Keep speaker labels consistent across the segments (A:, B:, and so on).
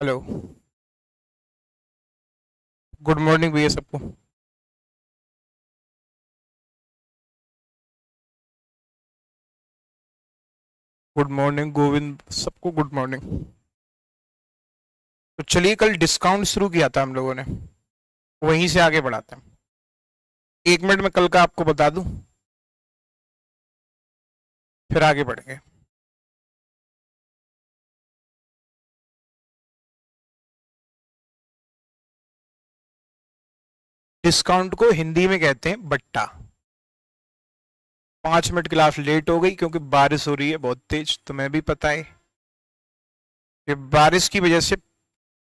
A: Hello. Good morning भैया सबको। Good morning Govind सबको गुड मॉर्निंग। तो चलिए, कल डिस्काउंट शुरू किया था हम लोगों ने, वहीं से आगे बढ़ाते हैं। 1 मिनट में कल का आपको बता दूं, फिर आगे बढ़ेंगे। डिस्काउंट को हिंदी में कहते हैं बट्टा। 5 मिनट क्लास लेट हो गई क्योंकि बारिश हो रही है बहुत तेज, तुम्हें भी पता है। ये बारिश की वजह से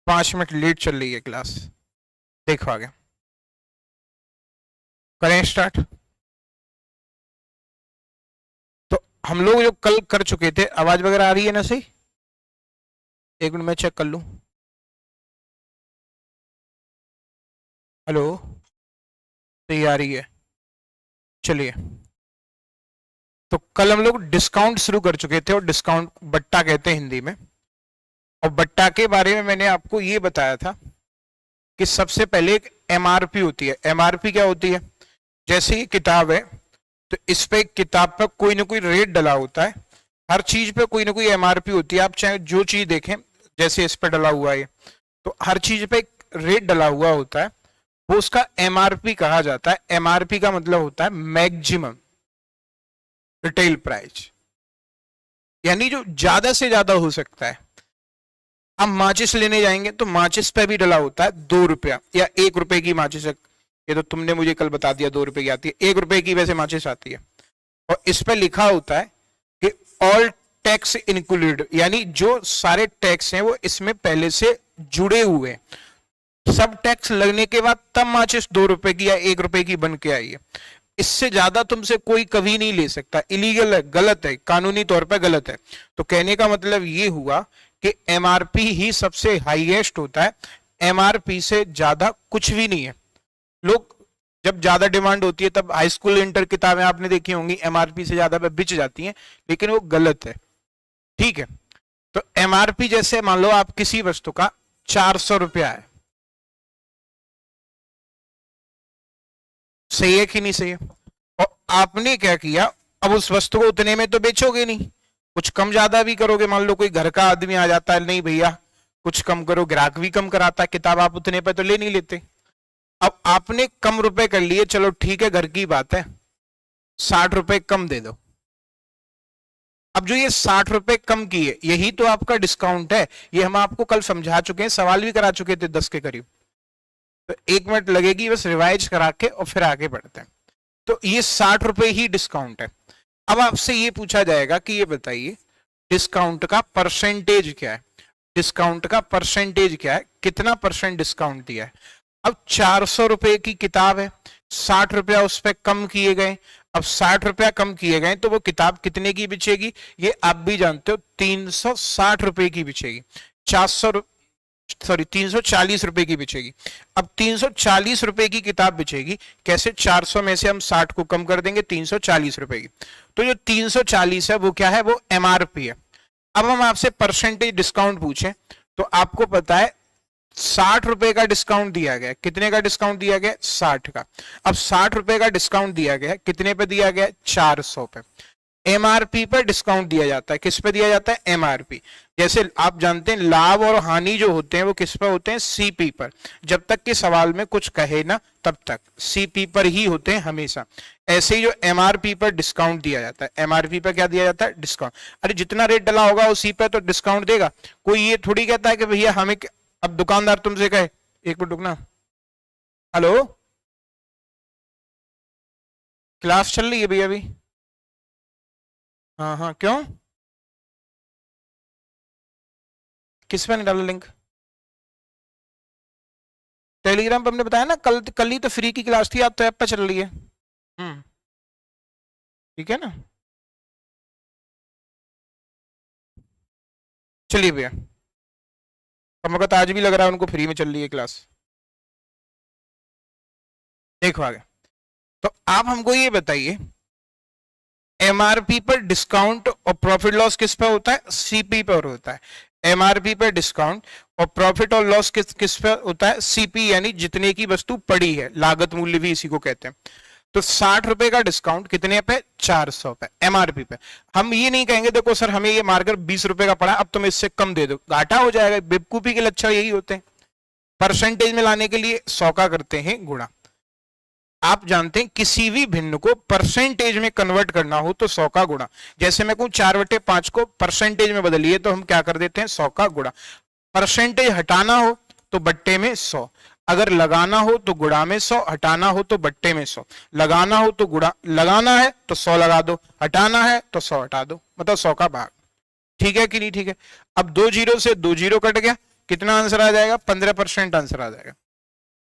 A: 5 मिनट लेट चल रही है क्लास। देखो आगे, करें स्टार्ट। तो हम लोग जो कल कर चुके थे, आवाज वगैरह आ रही है ना सही? 1 मिनट में चेक कर लूं। हेलो, सही आ रही है? चलिए, तो कल हम लोग डिस्काउंट शुरू कर चुके थे, और डिस्काउंट बट्टा कहते हैं हिंदी में। और बट्टा के बारे में मैंने आपको ये बताया था कि सबसे पहले एक एमआरपी होती है। एमआरपी क्या होती है? जैसे ये किताब है, तो इस पे किताब पर कोई ना कोई रेट डला होता है। हर चीज पे कोई ना कोई एमआरपी होती है। आप चाहे जो चीज देखें, जैसे इस पे डला हुआ है, तो हर चीज पे एक रेट डला हुआ होता है, वो उसका एमआरपी कहा जाता है। एमआरपी का मतलब होता है मैक्सिमम रिटेल प्राइस, यानी जो ज्यादा से ज्यादा हो सकता है। अब माचिस लेने जाएंगे तो माचिस पे भी डला होता है 2 रुपया या 1 रुपए की माचिस। ये तो तुमने मुझे कल बता दिया, 2 रुपए की आती है, 1 रुपए की वैसे माचिस आती है। और इस पे लिखा होता है कि ऑल टैक्स इंक्लूडेड, यानी जो सारे टैक्स हैं वो इसमें पहले से जुड़े हुए हैं। सब टैक्स लगने के बाद तब माचिस 2 रुपए की या 1 रुपए की बन के आई है। इससे ज्यादा तुमसे कोई कभी नहीं ले सकता। इलीगल है, गलत है, कानूनी तौर पर गलत है। तो कहने का मतलब ये हुआ कि एमआरपी ही सबसे हाईएस्ट होता है। एमआरपी से ज्यादा कुछ भी नहीं है। लोग जब ज्यादा डिमांड होती है तब हाई स्कूल इंटर किताबें आपने देखी होंगी, एमआरपी से ज्यादा बिच जाती हैं, लेकिन वो गलत है। ठीक है? तो एमआरपी जैसे मान लो आप किसी वस्तु का 400 रुपया है, सही है कि नहीं सही है? और आपने क्या किया, अब उस वस्तु को उतने में तो बेचोगे नहीं, कुछ कम ज्यादा भी करोगे। मान लो कोई घर का आदमी आ जाता है, नहीं भैया कुछ कम करो, ग्राहक भी कम कराता है, किताब आप उतने पे तो ले नहीं लेते। अब आपने कम रुपए कर लिए, चलो ठीक है, घर की बात है, 60 रुपए कम दे दो। अब जो ये 60 रुपए कम किए, यही तो आपका डिस्काउंट है। ये हम आपको कल समझा चुके हैं, सवाल भी करा चुके थे 10 के करीब। तो 1 मिनट लगेगी बस रिवाइज करा के, और फिर आगे बढ़ते हैं। तो ये 60 रुपए ही डिस्काउंट है। अब आपसे ये पूछा जाएगा कि ये बताइए डिस्काउंट का परसेंटेज क्या है। डिस्काउंट का परसेंटेज क्या है, कितना परसेंट डिस्काउंट दिया है। अब 400 रुपए की किताब है, 60 रुपया उस पर कम किए गए। अब 60 रुपया कम किए गए तो वो किताब कितने की बिचेगी, ये आप भी जानते हो, 360 रुपए की बिचेगी। 340 रुपए की बिचेगी। अब 340 रुपए की किताब बिचेगी कैसे? 400 में से हम 60 को कम कर देंगे, 340 रुपए की। तो जो 340 है वो क्या है? वो एमआरपी है। अब हम आपसे परसेंटेज डिस्काउंट पूछें, तो आपको पता है 60 रुपए का डिस्काउंट दिया गया। कितने का डिस्काउंट दिया गया? 60 का। अब 60 रुपए का डिस्काउंट दिया गया, कितने पे दिया गया? 400 पे। एमआरपी पर डिस्काउंट दिया जाता है। किस पे दिया जाता है? एमआरपी। जैसे आप जानते हैं लाभ और हानि जो होते हैं वो किस पर होते हैं? सीपी पर। जब तक कि सवाल में कुछ कहे ना तब तक सीपी पर ही होते हैं हमेशा। ऐसे ही जो एमआरपी पर डिस्काउंट दिया जाता है, एमआरपी पर क्या दिया जाता है? डिस्काउंट। अरे जितना रेट डला होगा उसी पर तो डिस्काउंट देगा। कोई ये थोड़ी कहता है कि भैया हमें, अब दुकानदार तुमसे कहे, 1 मिनट रुकना, हेलो, क्लास चल रही है भैया अभी? हाँ हाँ, क्यों? किस पे नहीं डाला लिंक? टेलीग्राम पर हमने बताया ना, कल कल ही तो फ्री की क्लास थी, आज तो ऐप पे चल रही है। हम्म, ठीक है ना? चलिए भैया, कम वक्त आज भी लग रहा है उनको फ्री में चल रही है क्लास। देखो आगे। तो आप हमको ये बताइए, एमआरपी पर डिस्काउंट और प्रॉफिट लॉस किस पे होता है? सीपी पर होता है। एमआरपी पे डिस्काउंट, और प्रॉफिट और लॉस किस पे होता है, सीपी, यानी जितने की वस्तु पड़ी है, लागत मूल्य भी इसी को कहते हैं। तो 60 रुपए का डिस्काउंट कितने पे, 400 पे एमआरपी पे। हम ये नहीं कहेंगे देखो सर हमें ये मार्कर 20 रुपए का पड़ा, अब तुम इससे कम दे दो, घाटा हो जाएगा। बेवकूफी के लक्षण यही होते हैं। परसेंटेज में लाने के लिए 100 का करते हैं गुणा। आप जानते हैं किसी भी भिन्न को परसेंटेज में कन्वर्ट करना हो तो 100 का गुणा। जैसे मैं कहूं 4/5 को परसेंटेज में बदलिए तो हम क्या कर देते हैं, 100 का गुणा। परसेंटेज हटाना हो तो बट्टे में 100, अगर लगाना हो तो गुणा में 100, हटाना हो तो बट्टे में 100। लगाना हो तो गुणा, लगाना है तो 100 लगा दो, हटाना है तो 100 हटा दो, मतलब 100 का भाग। ठीक है कि नहीं, ठीक है। अब 2 जीरो से 2 जीरो कट गया, कितना आंसर आ जाएगा, 15% आंसर आ जाएगा।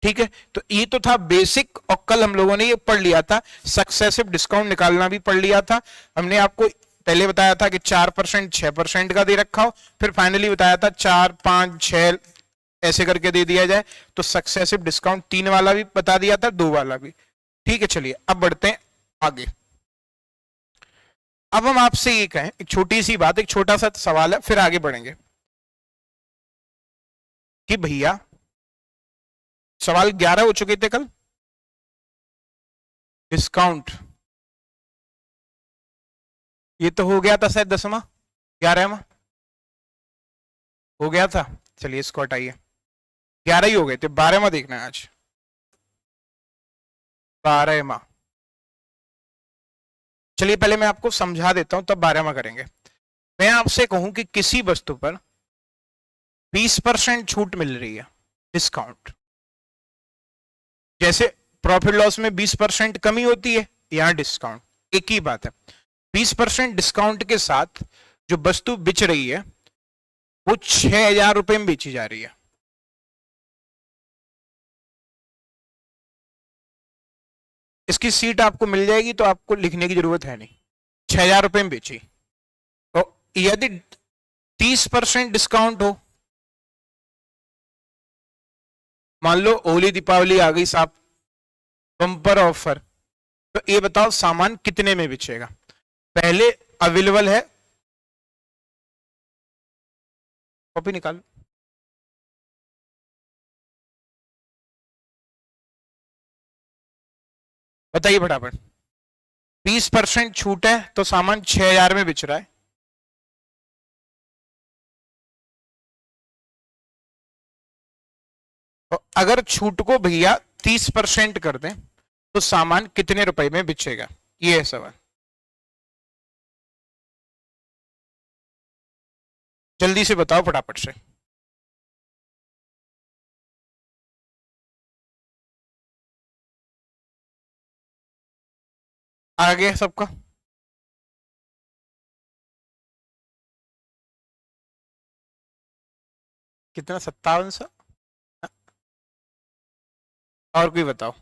A: ठीक है, तो ये तो था बेसिक, और कल हम लोगों ने ये पढ़ लिया था, सक्सेसिव डिस्काउंट निकालना भी पढ़ लिया था। हमने आपको पहले बताया था कि 4%, 6% का दे रखा हो, फिर फाइनली बताया था 4, 5, 6 ऐसे करके दे दिया जाए। तो सक्सेसिव डिस्काउंट 3 वाला भी बता दिया था, 2 वाला भी। ठीक है, चलिए अब बढ़ते हैं आगे। अब हम आपसे ये कहें, एक छोटी सी बात, एक छोटा सा सवाल है, फिर आगे बढ़ेंगे कि भैया सवाल 11 हो चुके थे कल। डिस्काउंट ये तो हो गया था शायद 10वां, 11वां हो गया था। चलिए इसको हटाइए, 11 ही हो गए थे, 12वां देखना है आज, 12वां। चलिए पहले मैं आपको समझा देता हूं, तब 12वां करेंगे। मैं आपसे कहूं कि किसी वस्तु पर 20% छूट मिल रही है, डिस्काउंट। जैसे प्रॉफिट लॉस में 20% कमी होती है, यहां डिस्काउंट, एक ही बात है। 20% डिस्काउंट के साथ जो वस्तु बिच रही है वो 6,000 रुपए में बेची जा रही है। इसकी सीट आपको मिल जाएगी तो आपको लिखने की जरूरत है नहीं, 6,000 रुपए में बेची। और यदि 30% डिस्काउंट हो, मान लो होली दीपावली आ गई साहब, बम्पर ऑफर, तो ये बताओ सामान कितने में बेचेगा। पहले अवेलेबल है, कॉपी निकालो, बताइए फटाफट। 20% छूट है तो सामान 6,000 में बिच रहा है। और अगर छूट को भैया 30% कर दें तो सामान कितने रुपए में बिचेगा, ये है सवाल। जल्दी से बताओ फटाफट से। आ गया सबका, कितना, 5700। और कोई बताओ।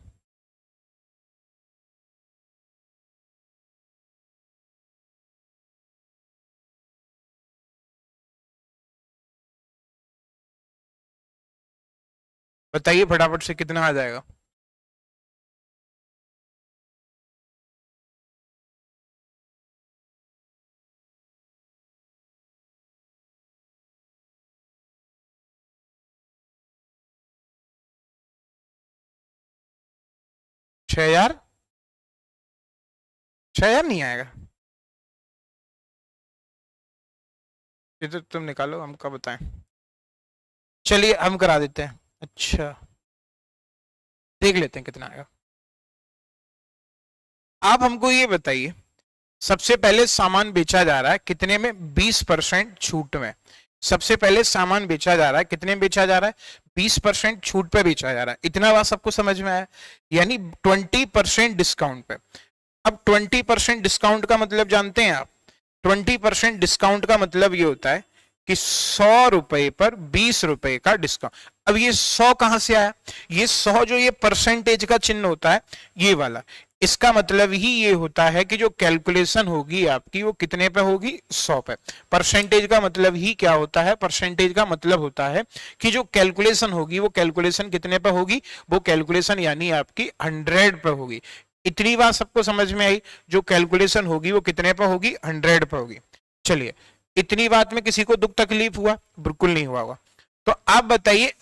A: बताइए फटाफट से कितना आ जाएगा। छह हजार 6,000 नहीं आएगा, ये तो तुम निकालो, हम कब बताएं। चलिए हम करा देते हैं, अच्छा देख लेते हैं कितना आएगा। आप हमको ये बताइए, सबसे पहले सामान बेचा जा रहा है कितने में, 20% छूट में। सबसे पहले सामान बेचा जा रहा है, कितने में बेचा जा रहा है, 20% छूट पे बेचा जा रहा है। इतना बात सबको समझ में आया, यानी 20% डिस्काउंट पे। अब 20% डिस्काउंट का मतलब जानते हैं आप, 20% डिस्काउंट का मतलब ये होता है कि 100 रुपए पर 20 रुपए का डिस्काउंट। अब ये 100 कहां से आया, ये 100 जो ये परसेंटेज का चिन्ह होता है ये वाला, इसका मतलब ही ये होता है कि जो कैलकुलेशन होगी आपकी वो कितने पे होगी, 100 पे। परसेंटेज का मतलब ही क्या होता है, परसेंटेज का मतलब होता है कि जो कैलकुलेशन होगी वो कैलकुलेशन कितने पे होगी, वो कैलकुलेशन यानी आपकी 100 पे होगी। इतनी बात सबको समझ में आई, जो कैलकुलेशन होगी वो कितने पे होगी, 100 पे होगी। चलिए इतनी बात में किसी को दुख तकलीफ हुआ? बिल्कुल नहीं हुआ होगा। तो आप बताइए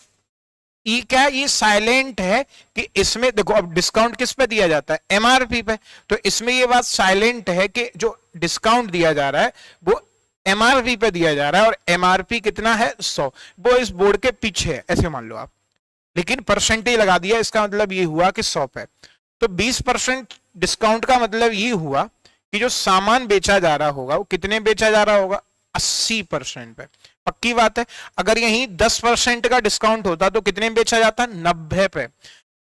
A: ये क्या, ये साइलेंट है कि इसमें देखो अब डिस्काउंट किस पे दिया जाता है? एमआरपी पे। तो इसमें ये बात साइलेंट है कि जो डिस्काउंट दिया जा रहा है वो एमआरपी पे दिया जा रहा है, और एमआरपी कितना है? 100। वो इस बोर्ड के पीछे है ऐसे मान लो आप, लेकिन परसेंटेज लगा दिया, इसका मतलब ये हुआ कि 100 पे। तो 20% डिस्काउंट का मतलब ये हुआ कि जो सामान बेचा जा रहा होगा वो कितने बेचा जा रहा होगा? 80% पे। पक्की बात है। अगर यही 10% का डिस्काउंट होता तो कितने में बेचा जाता? 90 पे।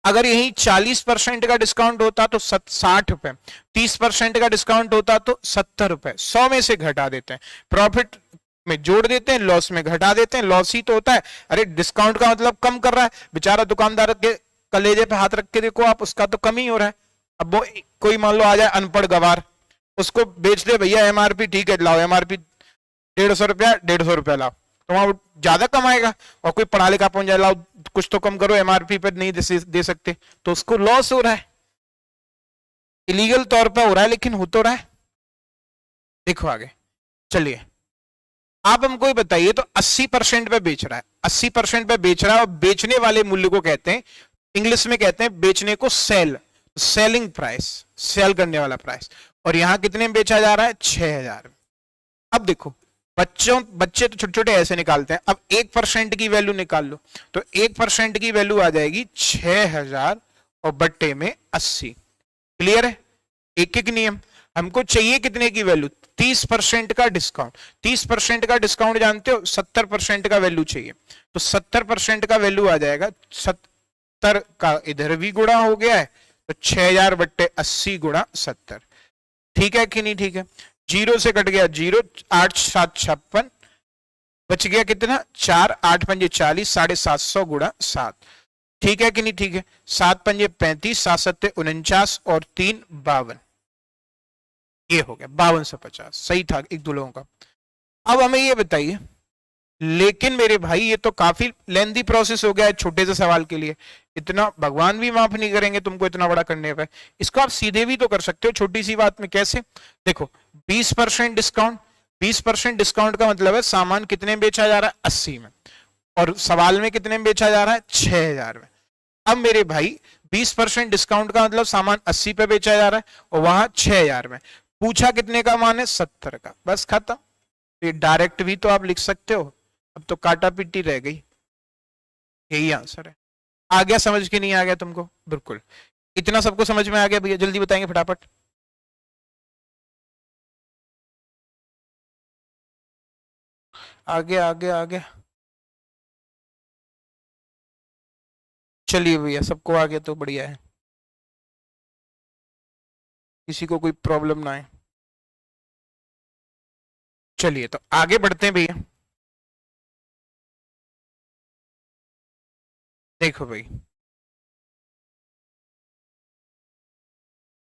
A: अगर यही 40% का डिस्काउंट होता तो 60 पे। 30% का डिस्काउंट होता तो 70 रुपए। 100 में से घटा देते हैं, प्रॉफिट में जोड़ देते हैं, लॉस में घटा देते हैं। लॉस ही तो होता है। अरे डिस्काउंट का मतलब कम कर रहा है बेचारा दुकानदार के कलेजे पे हाथ रख के देखो आप, उसका तो कम ही हो रहा है। अब वो कोई मान लो आ जाए अनपढ़ गवार, उसको बेच दे भैया एमआरपी ठीक है लाओ, एमआरपी 150 रुपया, 150 रुपया लाओ, तो वहां ज्यादा कमाएगा। और कोई पढ़ा लिखा पहुंच जाए, लाओ कुछ तो कम करो, एमआरपी पे नहीं दे सकते, तो उसको लॉस हो रहा है। इलीगल तौर पे हो रहा है लेकिन हो तो रहा है। देखो आगे चलिए, आप हमको ये बताइए तो 80% पे बेच रहा है, 80% पे बेच रहा है, और बेचने वाले मूल्य को कहते हैं, इंग्लिश में कहते हैं बेचने को सेल, सेलिंग प्राइस, सेल करने वाला प्राइस। और यहां कितने में बेचा जा रहा है? 6000। अब देखो बच्चे तो छोटे छोटे ऐसे निकालते हैं। अब 1% की वैल्यू निकाल लो, तो 1% की वैल्यू आ जाएगी 6000 और बट्टे में 80। क्लियर है? एक एक नियम। हमको चाहिए कितने की वैल्यू? 30% का डिस्काउंट। 30% का डिस्काउंट जानते हो, 70% का वैल्यू चाहिए। तो 70% का वैल्यू आ जाएगा 70 का इधर भी गुणा हो गया है, तो 6000 बट्टे 80 गुणा 70। ठीक है कि नहीं? ठीक है। जीरो से कट गया जीरो, 8 7 56, बच गया कितना? 4 8 पंजे 40, 750 गुणा 7। ठीक है कि नहीं? ठीक है। 7 पंजे 35, 7 सत्ते 49 और 3 52। ये हो गया 5250। सही था एक दो लोगों का। अब हमें ये बताइए, लेकिन मेरे भाई ये तो काफी लेंथी प्रोसेस हो गया है छोटे से सवाल के लिए, इतना भगवान भी माफ नहीं करेंगे तुमको इतना बड़ा करने पे। इसको आप सीधे भी तो कर सकते हो छोटी सी बात में। कैसे? देखो 20% डिस्काउंट, 20% डिस्काउंट का मतलब है सामान कितने में बेचा जा रहा है? 80 में, और सवाल में कितने में बेचा जा रहा है? 6000 में। अब मेरे भाई 20% डिस्काउंट का मतलब सामान 80 पे बेचा जा रहा है और वहां 6000 में। पूछा कितने का मान है? 70 का। बस खत्म। ये डायरेक्ट भी तो आप लिख सकते हो, अब तो काटा पिट्टी रह गई। यही आंसर है। आ गया समझ के? नहीं आ गया तुमको? बिल्कुल। इतना सबको समझ में आ गया भैया? जल्दी बताएंगे फटाफट। आगे आगे आगे। चलिए भैया, सबको आ गया तो बढ़िया है, किसी को कोई प्रॉब्लम ना आए। चलिए तो आगे बढ़ते हैं भैया। देखो भाई,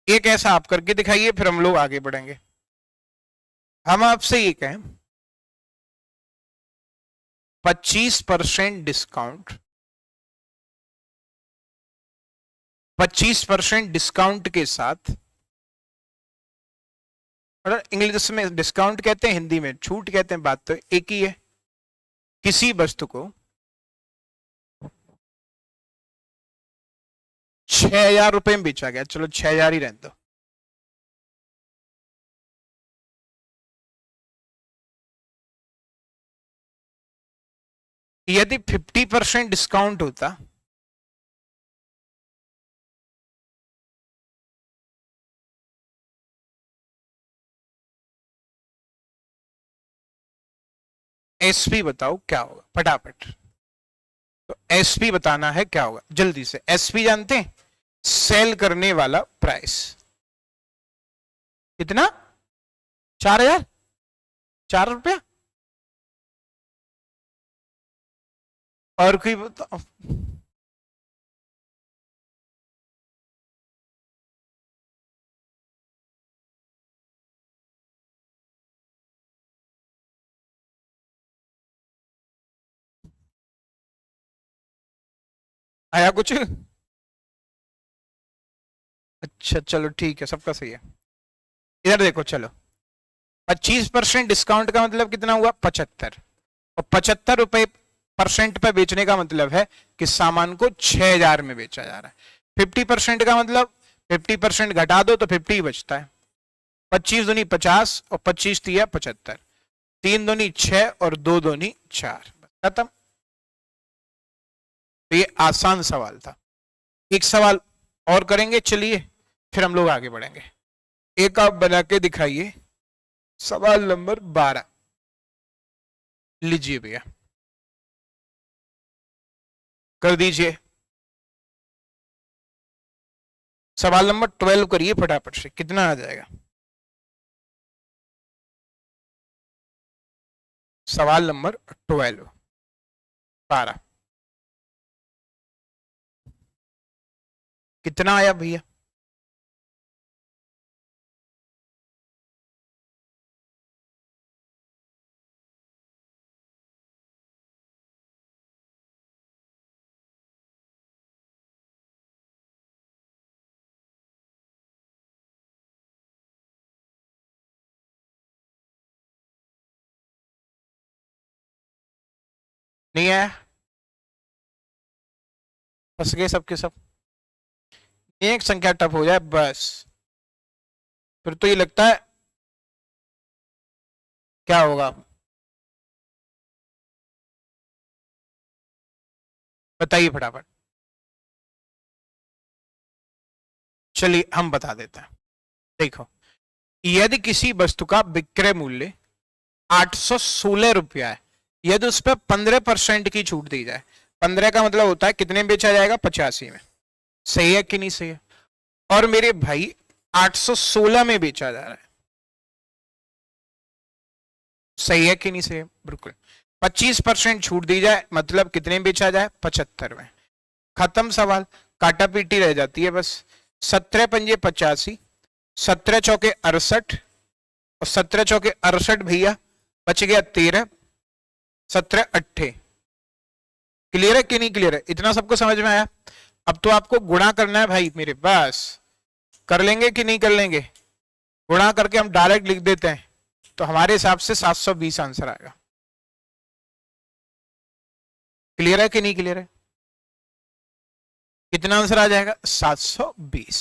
A: एक ऐसा आप करके दिखाइए, फिर हम लोग आगे बढ़ेंगे। हम आपसे ये कहें 25% डिस्काउंट, 25% डिस्काउंट के साथ, मतलब इंग्लिश में डिस्काउंट कहते हैं, हिंदी में छूट कहते हैं, बात तो एक ही है। किसी वस्तु को 6000 रुपए में बेचा गया, चलो 6000 ही रहने दो। यदि 50% डिस्काउंट होता एसपी बताओ क्या होगा फटाफट। तो एसपी बताना है क्या होगा जल्दी से। एसपी जानते हैं? सेल करने वाला प्राइस। कितना? 4000, 4 रुपया। और कोई बताओ। आया कुछ? अच्छा चलो ठीक है, सबका सही है। इधर देखो चलो, 25% डिस्काउंट का मतलब कितना हुआ 75, और 75% पे बेचने का मतलब है कि सामान को 6000 में बेचा जा रहा है। 50% का मतलब 50% घटा दो तो 50 बचता है। 25 दूनी 50 और 25 दिया 75, 3 दूनी 6 और 2 दूनी 4, खत्म। तो ये आसान सवाल था। एक सवाल और करेंगे, चलिए फिर हम लोग आगे बढ़ेंगे। एक आप बना के दिखाइए, सवाल नंबर 12 लीजिए भैया, कर दीजिए। सवाल नंबर 12 करिए फटाफट से, कितना आ जाएगा? सवाल नंबर 12 कितना आया भैया? नहीं आया? फंस गए सबके सब। एक संख्या टफ हो जाए बस, फिर तो ये लगता है क्या होगा, बताइए फटाफट। चलिए हम बता देते हैं। देखो, यदि किसी वस्तु का विक्रय मूल्य 816 रुपया है, यदि उस पर 15% की छूट दी जाए, 15 का मतलब होता है कितने में बेचा जाएगा? 85 में। सही है कि नहीं सही है? और मेरे भाई 816 में बेचा जा रहा है, सही है कि नहीं सही है? बिल्कुल। 25% छूट दी जाए मतलब कितने में बेचा जाए? 75 में। खत्म सवाल, काटा पीटी रह जाती है बस। 17 पंजे 85, 17 चौके 68, और 17 चौके 68 भैया, बच गया 13, 17 अट्ठे। क्लियर है कि नहीं क्लियर है? इतना सबको समझ में आया? अब तो आपको गुणा करना है भाई मेरे, बस। कर लेंगे कि नहीं कर लेंगे? गुणा करके हम डायरेक्ट लिख देते हैं, तो हमारे हिसाब से 720 आंसर आएगा। क्लियर है कि नहीं क्लियर है? कितना आंसर आ जाएगा? 720।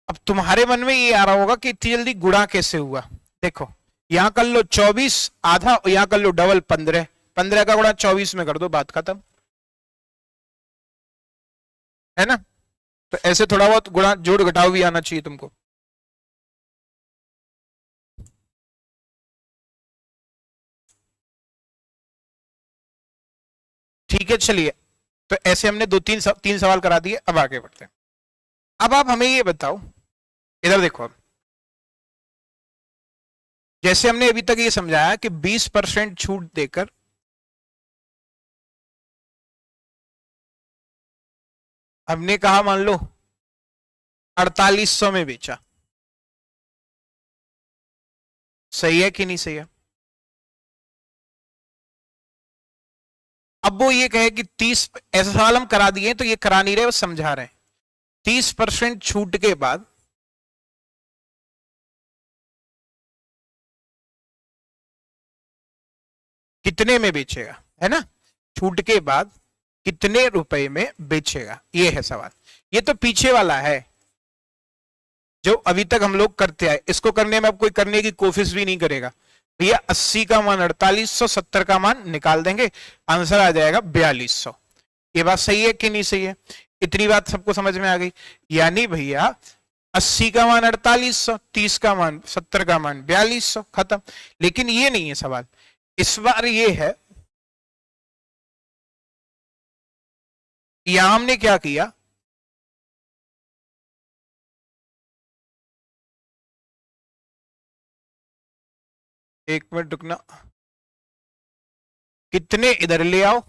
A: अब तुम्हारे मन में ये आ रहा होगा कि इतनी जल्दी गुणा कैसे हुआ। देखो, यहां कर लो 24 आधा, और यहां कर लो डबल 15, 15 का गुणा 24 में कर दो, बात खत्म, है ना? तो ऐसे थोड़ा बहुत गुणा जोड़ घटाव भी आना चाहिए तुमको। ठीक है, चलिए। तो ऐसे हमने तीन सवाल करा दिए, अब आगे बढ़ते हैं। अब आप हमें ये बताओ, इधर देखो। अब जैसे हमने अभी तक ये समझाया कि 20% छूट देकर हमने कहा मान लो 4800 में बेचा, सही है कि नहीं सही है? अब वो ये कहे कि 30, ऐसा सवाल हम करा दिए तो ये करा नहीं रहे, वो समझा रहे हैं। 30% छूट के बाद कितने में बेचेगा, है ना? छूट के बाद कितने रुपए में बेचेगा, ये है सवाल। ये तो पीछे वाला है जो अभी तक हम लोग करते आए, इसको करने में अब कोई करने की कोशिश भी नहीं करेगा। भैया 80 का मान 4800, 70 का मान निकाल देंगे, आंसर आ जाएगा 4200। ये बात सही है कि नहीं सही है? इतनी बात सबको समझ में आ गई? यानी भैया 80 का मान 4800, 30 का मान 70 का मान 4200, खत्म। लेकिन ये नहीं है सवाल, इस बार ये है, यहां हमने क्या किया, एक मिनट रुकना, कितने इधर ले आओ,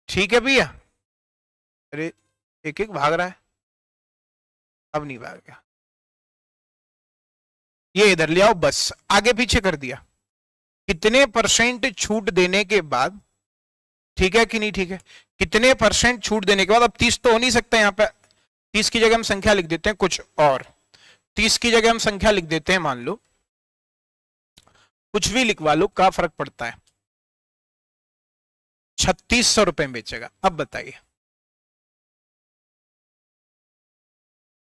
A: ठीक है भैया। अरे एक एक भाग रहा है, अब नहीं भाग गया, ये इधर ले आओ, बस आगे पीछे कर दिया। कितने % छूट देने के बाद, ठीक है कि नहीं ठीक है, कितने परसेंट छूट देने के बाद, अब 30 तो हो नहीं सकता यहाँ पे, 30 की जगह हम संख्या लिख देते हैं कुछ और, 30 की जगह हम संख्या लिख देते हैं, मान लो कुछ भी लिखवा लो, क्या फर्क पड़ता है, 3600 रुपए में बेचेगा। अब बताइए,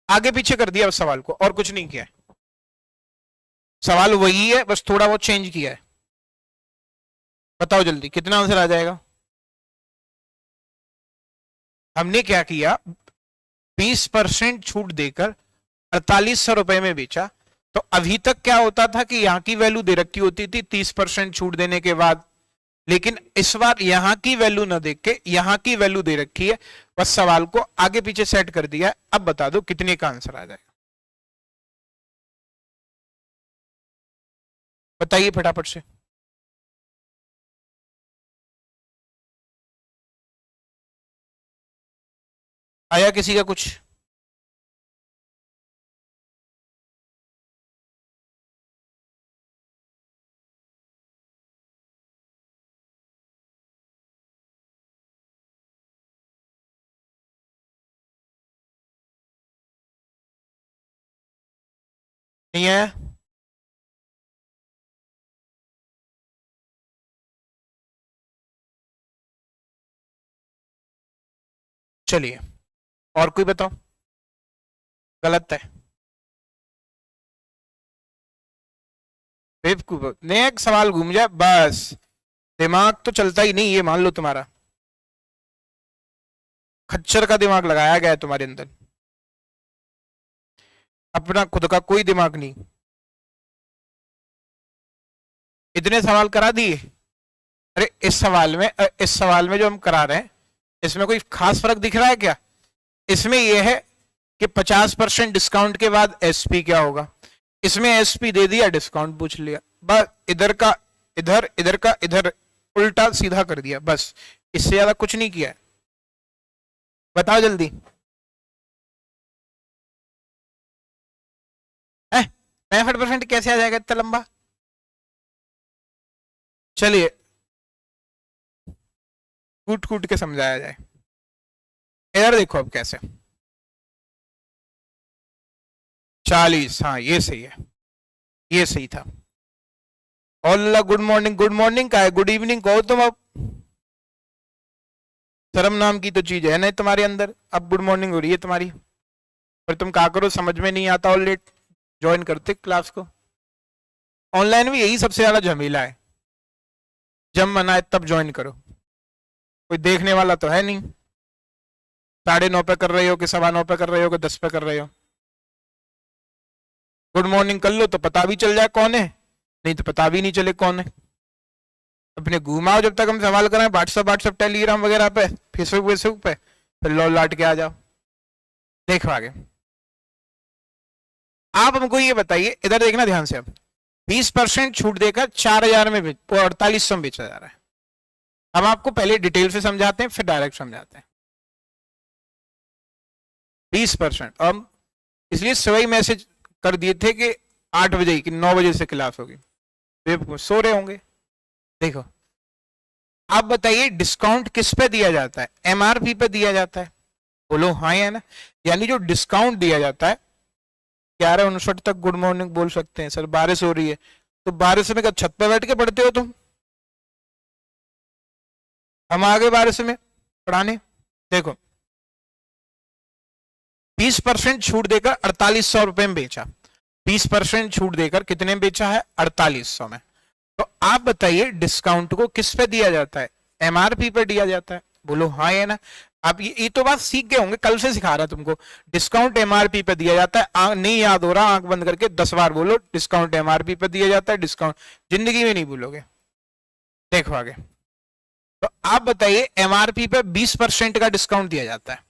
A: आगे पीछे कर दिया उस सवाल को, और कुछ नहीं किया है, सवाल वही है, बस थोड़ा बहुत चेंज किया है। बताओ जल्दी कितना आंसर आ जाएगा। हमने क्या किया, 20% छूट देकर 4800 रुपए में बेचा। तो अभी तक क्या होता था कि यहां की वैल्यू दे रखी होती थी 30% छूट देने के बाद, लेकिन इस बार यहां की वैल्यू ना देख के यहां की वैल्यू दे रखी है, बस सवाल को आगे पीछे सेट कर दिया है। अब बता दो कितने का आंसर आ जाएगा, बताइए फटाफट से। आया किसी का कुछ? नहीं है? चलिए और कोई बताओ। गलत है, बेवकूफ, नेक्स्ट सवाल घूम जाए बस, दिमाग तो चलता ही नहीं, ये मान लो तुम्हारा खच्चर का दिमाग लगाया गया है तुम्हारे अंदर, अपना खुद का कोई दिमाग नहीं। इतने सवाल करा दिए। अरे इस सवाल में जो हम करा रहे हैं, इसमें कोई खास फर्क दिख रहा है क्या? इसमें यह है कि 50% डिस्काउंट के बाद एसपी क्या होगा, इसमें एसपी दे दिया, डिस्काउंट पूछ लिया, बस इधर का इधर, इधर का इधर, उल्टा सीधा कर दिया, बस इससे ज्यादा कुछ नहीं किया है। बताओ जल्दी। 65% कैसे आ जाएगा इतना लंबा? चलिए कूट कूट के समझाया जाए। इधर देखो अब कैसे, 40, हाँ ये सही है, ये सही था। अल्लाह गुड मॉर्निंग, गुड मॉर्निंग का है, गुड इवनिंग कहो तुम। अब शर्म नाम की तो चीज है नहीं तुम्हारे अंदर, अब गुड मॉर्निंग हो रही है तुम्हारी, पर तुम क्या करो, समझ में नहीं आता और लेट ज्वाइन करते क्लास को। ऑनलाइन में यही सबसे ज्यादा झमेला है, जब मन आए तब ज्वाइन करो, कोई देखने वाला तो है नहीं, 9:30 पे कर रहे हो कि 9:15 पे कर रहे हो कि 10 पे कर रहे हो। गुड मॉर्निंग कर लो तो पता भी चल जाए कौन है, नहीं तो पता भी नहीं चले कौन है। अपने घुमाओ जब तक हम सवाल करें, व्हाट्सएप टेलीग्राम वगैरह पे, फेसबुक पे, फिर लौ लाट के आ जाओ। देखो आगे, आप हमको ये बताइए, इधर देखना ध्यान से। अब 20% छूट देकर 4000 में 4800 में बेचा जा रहा है। हम आपको पहले डिटेल से समझाते हैं, फिर डायरेक्ट समझाते हैं। 20%, अब इसलिए सभी मैसेज कर दिए थे कि 8 बजे की 9 बजे से क्लास होगी, सो रहे होंगे। देखो आप बताइए, डिस्काउंट किस पे दिया जाता है? एमआरपी पे दिया जाता है, बोलो हाँ या ना। यानी जो डिस्काउंट दिया जाता है, 11:59 तक गुड मॉर्निंग बोल सकते हैं। सर बारिश हो रही है, तो बारिश में क्या छत पे बैठ के पढ़ते हो तुम? हम आगे बारिश में पढ़ाने। देखो 20% छूट देकर 4800 रुपए में बेचा, 20% छूट देकर कितने में बेचा है? 4800 में। तो आप बताइए डिस्काउंट को किस पे दिया जाता है? एमआरपी पे दिया जाता है, बोलो हाँ या ना। आप ये तो बात सीख गए होंगे, कल से सिखा रहा तुमको। डिस्काउंट एमआरपी पे दिया जाता है, नहीं याद हो रहा, आंख बंद करके 10 बार बोलो, डिस्काउंट एमआरपी पे दिया जाता है, डिस्काउंट। जिंदगी में नहीं भूलोगे। देखो आगे, तो आप बताइए एमआरपी पे 20% का डिस्काउंट दिया जाता है,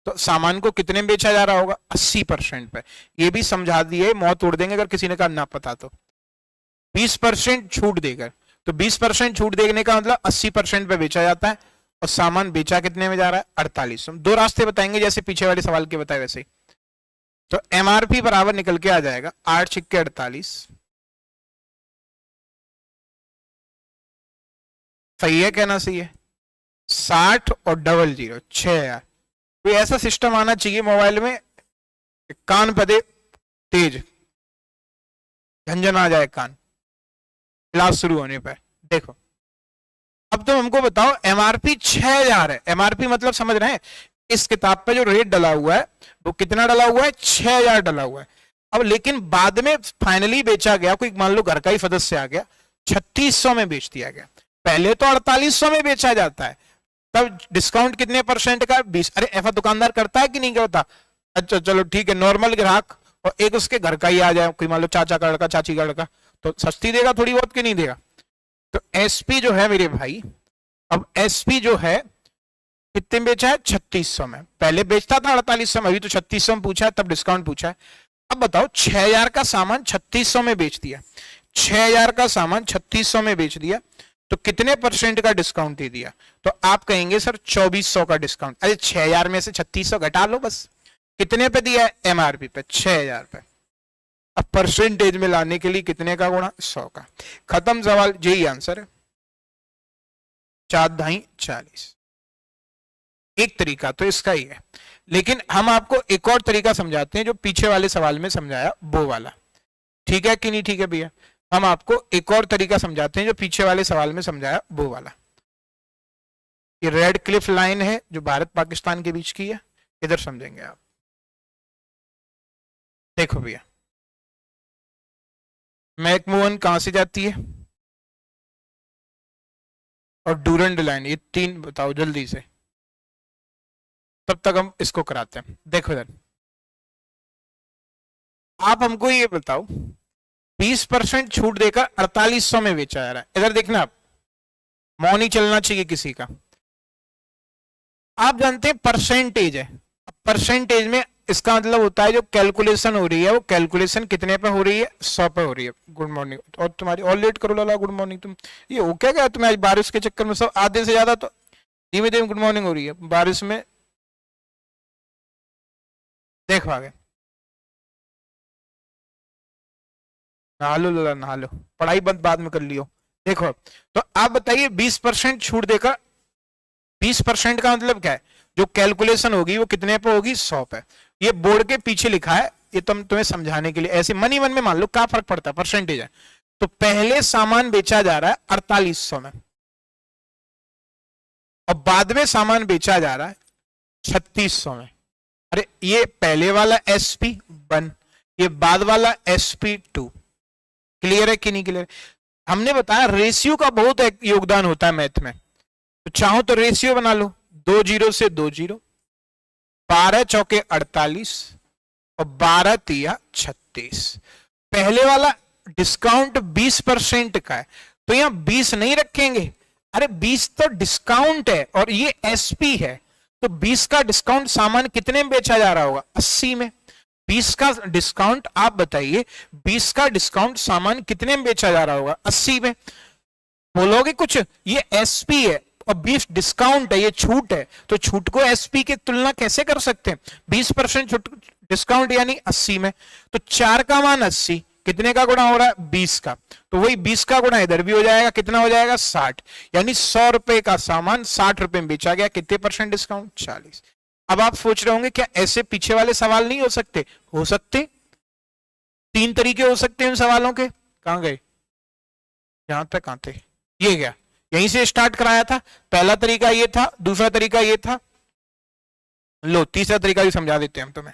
A: तो सामान को कितने में बेचा जा रहा होगा? 80% पे। ये भी समझा दिए, मौत तोड़ देंगे अगर किसी ने कहा ना पता तो। 20% छूट देकर, तो 20% छूट देने का मतलब 80% पे बेचा जाता है, और सामान बेचा कितने में जा रहा है? 4800। दो रास्ते बताएंगे, जैसे पीछे वाले सवाल के बताए वैसे ही। तो एमआरपी बराबर निकल के आ जाएगा 8 छिक्के 48। सही है, कहना सही है? 60 और डबल जीरो 6000। कोई ऐसा सिस्टम आना चाहिए मोबाइल में, कान पे दे तेज झंझन आ जाए कान क्लास शुरू होने पर। देखो अब तुम हमको बताओ, एमआरपी 6000 है, एमआरपी मतलब समझ रहे हैं, इस किताब पे जो रेट डला हुआ है वो कितना डला हुआ है, 6000 डला हुआ है। अब लेकिन बाद में फाइनली बेचा गया, कोई मान लो घर का ही सदस्य आ गया, 3600 में बेच दिया गया। पहले तो 4800 में बेचा जाता है, तब डिस्काउंट कितने परसेंट का, 20। अरे ऐसा दुकानदार करता है कि नहीं करता? अच्छा चलो ठीक है, नॉर्मल ग्राहक और एक उसके घर का ही आ जाए, कोई मान लो चाचा का लड़का चाची का लड़का, तो सस्ती देगा थोड़ी बहुत कि नहीं देगा? तो एसपी जो है मेरे भाई, अब एसपी जो है कितने में बेचा है, 3600 में। पहले बेचता था 4800 में, अभी तो 3600 में पूछा है, तब डिस्काउंट पूछा है। अब बताओ 6000 का सामान 3600 में बेच दिया, 6000 का सामान 3600 में बेच दिया, तो कितने परसेंट का डिस्काउंट दे दिया? तो आप कहेंगे सर 2400 का डिस्काउंट। अरे 6000 में से 3600 घटा लो बस। कितने पे दिया है? एमआरपी पे 6000 पे। अब परसेंटेज में लाने के लिए कितने का गुणा? 100 का। खत्म सवाल, यही आंसर है, 4 ढाई 40। एक तरीका तो इसका ही है, लेकिन हम आपको एक और तरीका समझाते हैं जो पीछे वाले सवाल में समझाया वो वाला। ठीक है कि नहीं? ठीक है भैया, हम आपको एक और तरीका समझाते हैं जो पीछे वाले सवाल में समझाया वो वाला। ये रेड क्लिफ लाइन है जो भारत पाकिस्तान के बीच की है, इधर समझेंगे आप। देखो भैया, मैकमोहन कहां से जाती है और डूरंड लाइन, ये तीन बताओ जल्दी से, तब तक हम इसको कराते हैं। देखो इधर, आप हमको ये बताओ 20% छूट देकर 4800 में बेचा जा रहा है। इधर देखना, आप मौन ही चलना चाहिए किसी का। आप जानते हैं परसेंटेज है, परसेंटेज में इसका मतलब होता है जो कैलकुलेशन हो रही है वो कैलकुलेशन कितने पे हो रही है, 100 पे हो रही है। गुड मॉर्निंग, और तुम्हारी और लेट करो लाला, गुड मॉर्निंग। तुम ये हो क्या तुम्हें आज बारिश के चक्कर में सब आधे से ज्यादा तो धीमे धीमे गुड मॉर्निंग हो रही है बारिश में। देखो आगे, नहा लो लाला नहा लो, पढ़ाई बंद बाद में कर लियो। देखो तो आप बताइए 20% छूट देकर, 20% का मतलब क्या है, जो कैलकुलेशन होगी वो कितने पे होगी, 100 पे। ये बोर्ड के पीछे लिखा है, ये तुम्हें समझाने के लिए, ऐसे मन ही मन में मान लो, क्या फर्क पड़ता है, परसेंटेज है। तो पहले सामान बेचा जा रहा है 4800 में और बाद में सामान बेचा जा रहा है 3600 में। अरे ये पहले वाला SP1, ये बाद वाला SP2। क्लियर है कि नहीं क्लियर? हमने बताया रेशियो का बहुत योगदान होता है मैथ में, तो चाहो तो रेशियो बना लो, 2 जीरो से 2 जीरो, 12 चौके 48 और 12 तिया 36। पहले वाला डिस्काउंट 20% का है, तो यहां 20 नहीं रखेंगे। अरे 20 तो डिस्काउंट है और ये एसपी है, तो 20 का डिस्काउंट सामान कितने में बेचा जा रहा होगा, 80 में। 20 का डिस्काउंट, आप बताइए 20 का डिस्काउंट सामान कितने में बेचा जा रहा होगा, 80 में। बोलोगे कुछ, ये एसपी है और 20 डिस्काउंट है, ये छूट है, तो छूट को एसपी की तुलना कैसे कर सकते हैं? 20% छूट डिस्काउंट यानी 80 में, तो 4 का मान 80, कितने का गुणा हो रहा है, 20 का, तो वही 20 का गुणा इधर भी हो जाएगा, कितना हो जाएगा, 60। यानी 100 रुपए का सामान 60 रुपए में बेचा गया, कितने परसेंट डिस्काउंट, 40। अब आप सोच रहे होंगे क्या ऐसे पीछे वाले सवाल नहीं हो सकते? हो सकते, 3 तरीके हो सकते हैं इन सवालों के। कहां गए, यहां तक आते, ये गया, यहीं से स्टार्ट कराया था। पहला तरीका ये था, दूसरा तरीका ये था, लो तीसरा तरीका भी समझा देते हैं हम तुम्हें।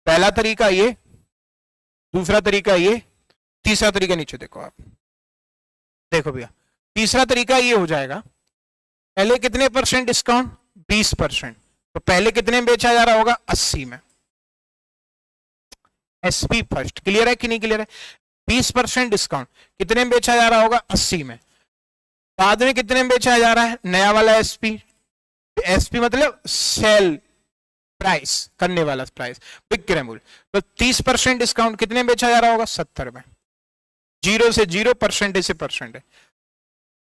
A: पहला तरीका ये, दूसरा तरीका ये, तीसरा तरीका नीचे देखो आप। देखो भैया, तीसरा तरीका ये हो जाएगा, पहले कितने परसेंट डिस्काउंट, 20%, तो पहले कितने में बेचा जा रहा होगा, 80 में, एसपी फर्स्ट। क्लियर है कि नहीं क्लियर है? 20% डिस्काउंट, कितने में बेचा जा रहा होगा, 80 में। बाद में कितने में बेचा जा रहा है, नया वाला एसपी, एसपी मतलब सेल प्राइस, करने वाला प्राइस, विक्रय मूल्य। तो 30% डिस्काउंट, कितने में बेचा जा रहा होगा, 70 में। 0 से 0, परसेंटेज से परसेंट है।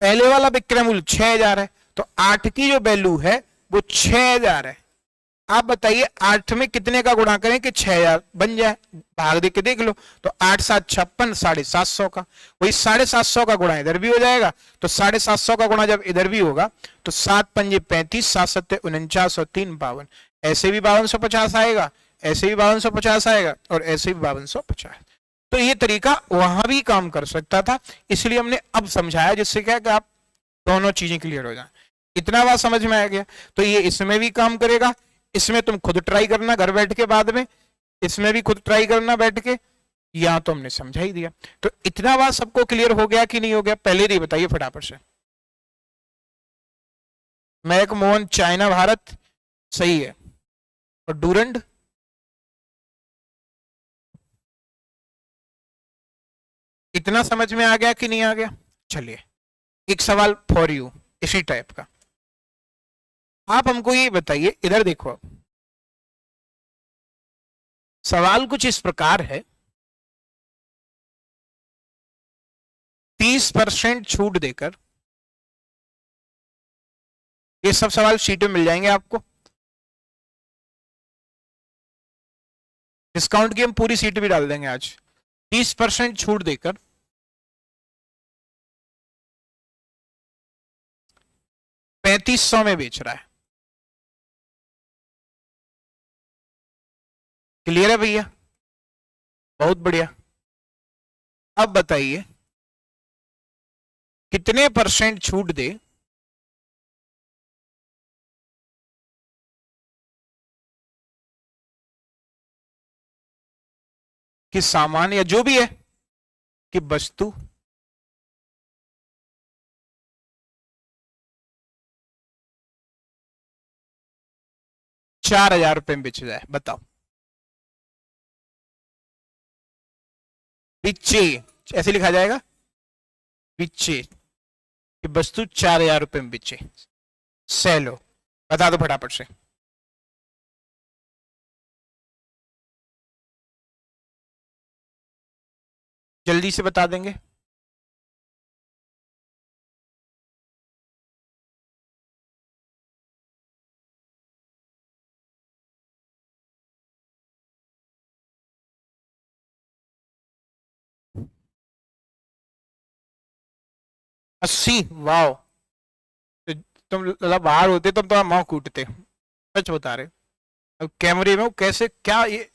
A: पहले वाला विक्रय मूल्य 6000 है, तो 8 की जो वैल्यू है वो 6000 है, आप बताइए 8 में कितने का गुणा करें कि 6000 बन जाए, भाग दे के देख लो। तो 8 7 56, 750 का, वही 750 का गुणा इधर भी हो जाएगा। तो 750 का गुणा जब इधर भी होगा तो 7 पंजे 35, 7 सत्ते 49 और 3 52, ऐसे भी 5250 आएगा, ऐसे भी 5250 आएगा और ऐसे भी 5250। तो ये तरीका वहां भी काम कर सकता था, इसलिए हमने अब समझाया, जिससे क्या कि आप दोनों चीजें क्लियर हो जाए। इतना बात समझ में आ गया। तो ये इसमें भी काम करेगा, इसमें तुम खुद ट्राई करना घर बैठ के, बाद में इसमें भी खुद ट्राई करना बैठ के, या तो हमने समझा ही दिया। तो इतना बात सबको क्लियर हो गया कि नहीं हो गया, पहले ही बताइए फटाफट से। मैक मोहन चाइना भारत सही है, और डूरंड इतना समझ में आ गया कि नहीं आ गया। चलिए एक सवाल फॉर यू इसी टाइप का, आप हमको ये बताइए, इधर देखो सवाल कुछ इस प्रकार है, 30% छूट देकर, ये सब सवाल शीट में मिल जाएंगे आपको, डिस्काउंट की हम पूरी सीट भी डाल देंगे आज। 30% छूट देकर 3500 में बेच रहा है। क्लियर है भैया, बहुत बढ़िया। अब बताइए कितने परसेंट छूट दे कि सामान या जो भी है कि वस्तु 4000 रुपए में बेच जाए, बताओ। पीछे ऐसे लिखा जाएगा, पीछे कि वस्तु 4000 रुपए में बेचे, सेलो, बता दो फटाफट से। जल्दी से बता देंगे। अस्सी, वाह। तो तुम बाहर होते तुम तो मुंह कूटते, सच बता रहे। अब कैमरे में वो कैसे, क्या ये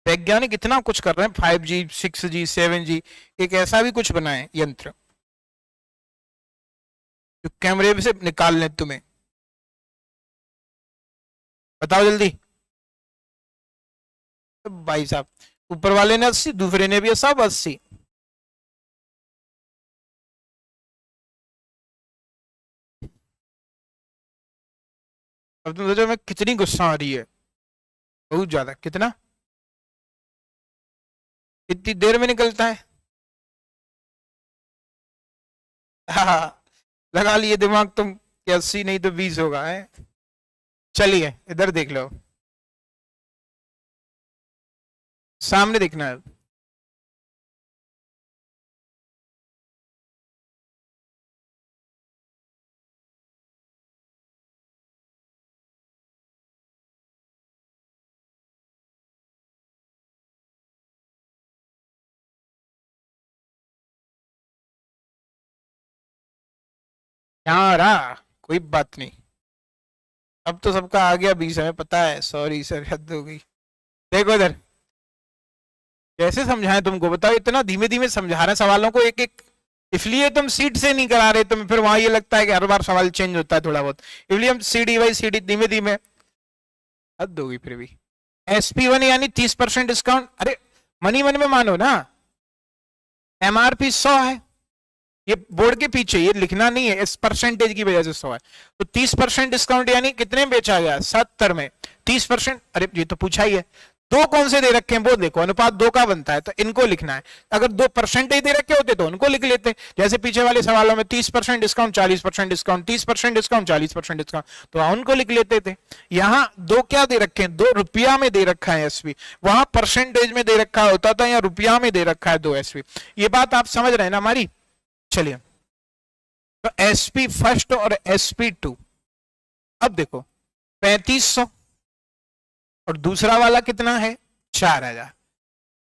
A: वैज्ञानिक इतना कुछ कर रहे हैं, 5G 6G 7G, एक ऐसा भी कुछ बनाए यंत्र जो कैमरे में से निकाल लें तुम्हें। बताओ जल्दी। तो भाई साहब, ऊपर वाले ने 80, दूसरे ने भी सब 80। अब तुम सोचो मैं कितनी गुस्सा आ रही है, बहुत ज्यादा। कितना, इतनी देर में निकलता है। हाँ, लगा लिए दिमाग तुम कि 80 नहीं तो 20 होगा है। चलिए इधर देख लो, सामने देखना है। यहाँ रहा, कोई बात नहीं। अब तो सबका आ गया 20, हमें पता है। सॉरी सर, हद हो गई। देखो इधर कैसे समझाएं तुमको, बताओ। इतना धीमे धीमे समझा रहे सवालों को एक एक, इसलिए तुम सीट से नहीं करा रहे, तुम्हें फिर वहां ये लगता है कि हर बार सवाल चेंज होता है थोड़ा बहुत, इसलिए हम सीडी बाई सीडी धीमे धीमे। हद होगी फिर भी। SP1 यानी 30% डिस्काउंट, अरे मनी मन में मानो ना, MRP 100 है, ये बोर्ड के पीछे ये लिखना नहीं है, इस परसेंटेज की वजह से 100 है। तो 30% डिस्काउंट यानी कितने में बेचा गया, 70 में। 30%, अरे ये तो पूछा ही है। दो कौन से दे रखे हैं वो देखो, अनुपात 2 का बनता है, तो इनको लिखना है। अगर 2% दे रखे होते तो उनको लिख लेते, जैसे पीछे वाले सवालों में 30% डिस्काउंट 40% डिस्काउंट, 30% डिस्काउंट 40% डिस्काउंट, तो उनको लिख लेते थे। यहां दो क्या दे रखे हैं, 2 रुपया में दे रखा है SP, वहां परसेंटेज में दे रखा होता था, या रुपया में दे रखा है 2 SP। ये बात आप समझ रहे हैं ना हमारी। चलिए, तो SP1 और SP2, अब देखो 3500 और दूसरा वाला कितना है 4000।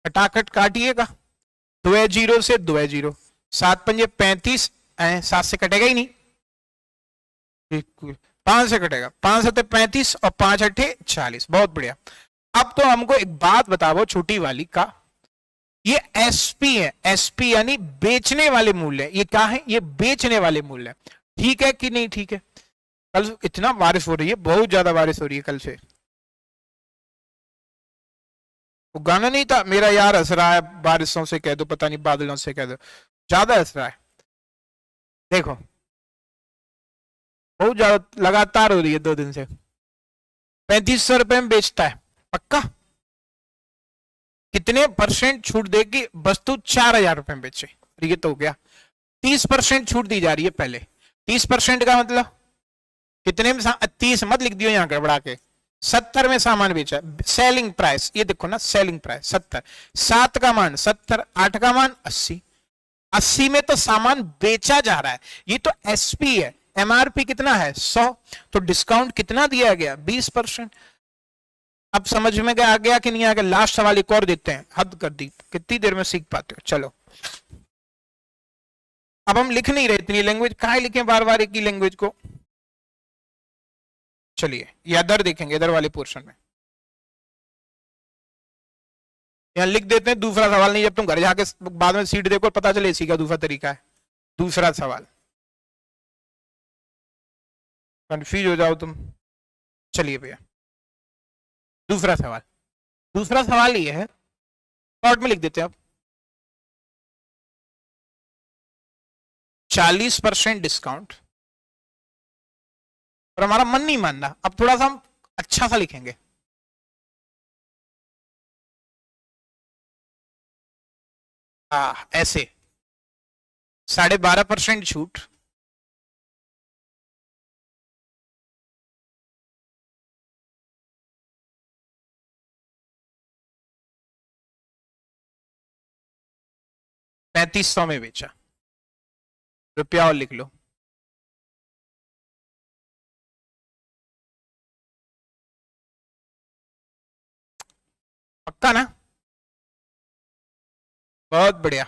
A: खटाखट काटिएगा, 2 है 0 से 2 है 0, 7 पंजे 35, 7 से कटेगा ही नहीं, 5 से कटेगा, 5 सत्ते 35 और 5 अट्ठे 40। बहुत बढ़िया। अब तो हमको एक बात बताओ छोटी वाली का, ये एसपी है, एसपी यानी बेचने वाले मूल्य, ये क्या है, ये बेचने वाले मूल्य है। ठीक है कि नहीं ठीक है? कल इतना बारिश हो रही है, बहुत ज्यादा बारिश हो रही है कल से। वो गाना नहीं था मेरा यार हंस रहा है, बारिशों से कह दो, पता नहीं बादलों से कह दो, ज्यादा हंस रहा है। देखो बहुत ज्यादा लगातार हो रही है 2 दिन से। 3500 रुपए में बेचता है, पक्का? कितने परसेंट छूट देगी वस्तु 4000 रुपए में बेचे? ये तो हो गया। 30% छूट दी जा रही है पहले। 30% का मतलब कितने में? 30 मत लिख दियो यहां गड़बड़ा के, 70 में सामान बेचा। सेलिंग प्राइस ये देखो ना, सेलिंग प्राइस 70, 7 का मान 70, 8 का मान 80, 80 में तो सामान बेचा जा रहा है। ये तो एसपी है, एमआरपी कितना है 100, तो डिस्काउंट कितना दिया गया 20%। अब समझ में आ गया कि नहीं आ गया? लास्ट सवाल एक और देते हैं, हद कर दी, कितनी देर में सीख पाते हो। चलो अब हम लिख नहीं रहे इतनी लैंग्वेज, काहे लिखें बार बार एक ही लैंग्वेज को। चलिए ये अदर देखेंगे, इधर वाले पोर्शन में यहां लिख देते हैं दूसरा सवाल, नहीं जब तुम घर जाके बाद में सीट देखो पता चले इसी का दूसरा तरीका है। दूसरा सवाल, कंफ्यूज हो जाओ तुम। चलिए भैया दूसरा सवाल, दूसरा सवाल ये है, शॉर्ट में लिख देते हैं अब। 40% डिस्काउंट, पर हमारा मन नहीं मान रहा, अब थोड़ा सा हम अच्छा सा लिखेंगे। ऐसे 12.5% छूट, ₹3500 में बेचा। रुपया और लिख लो, पक्का ना? बहुत बढ़िया।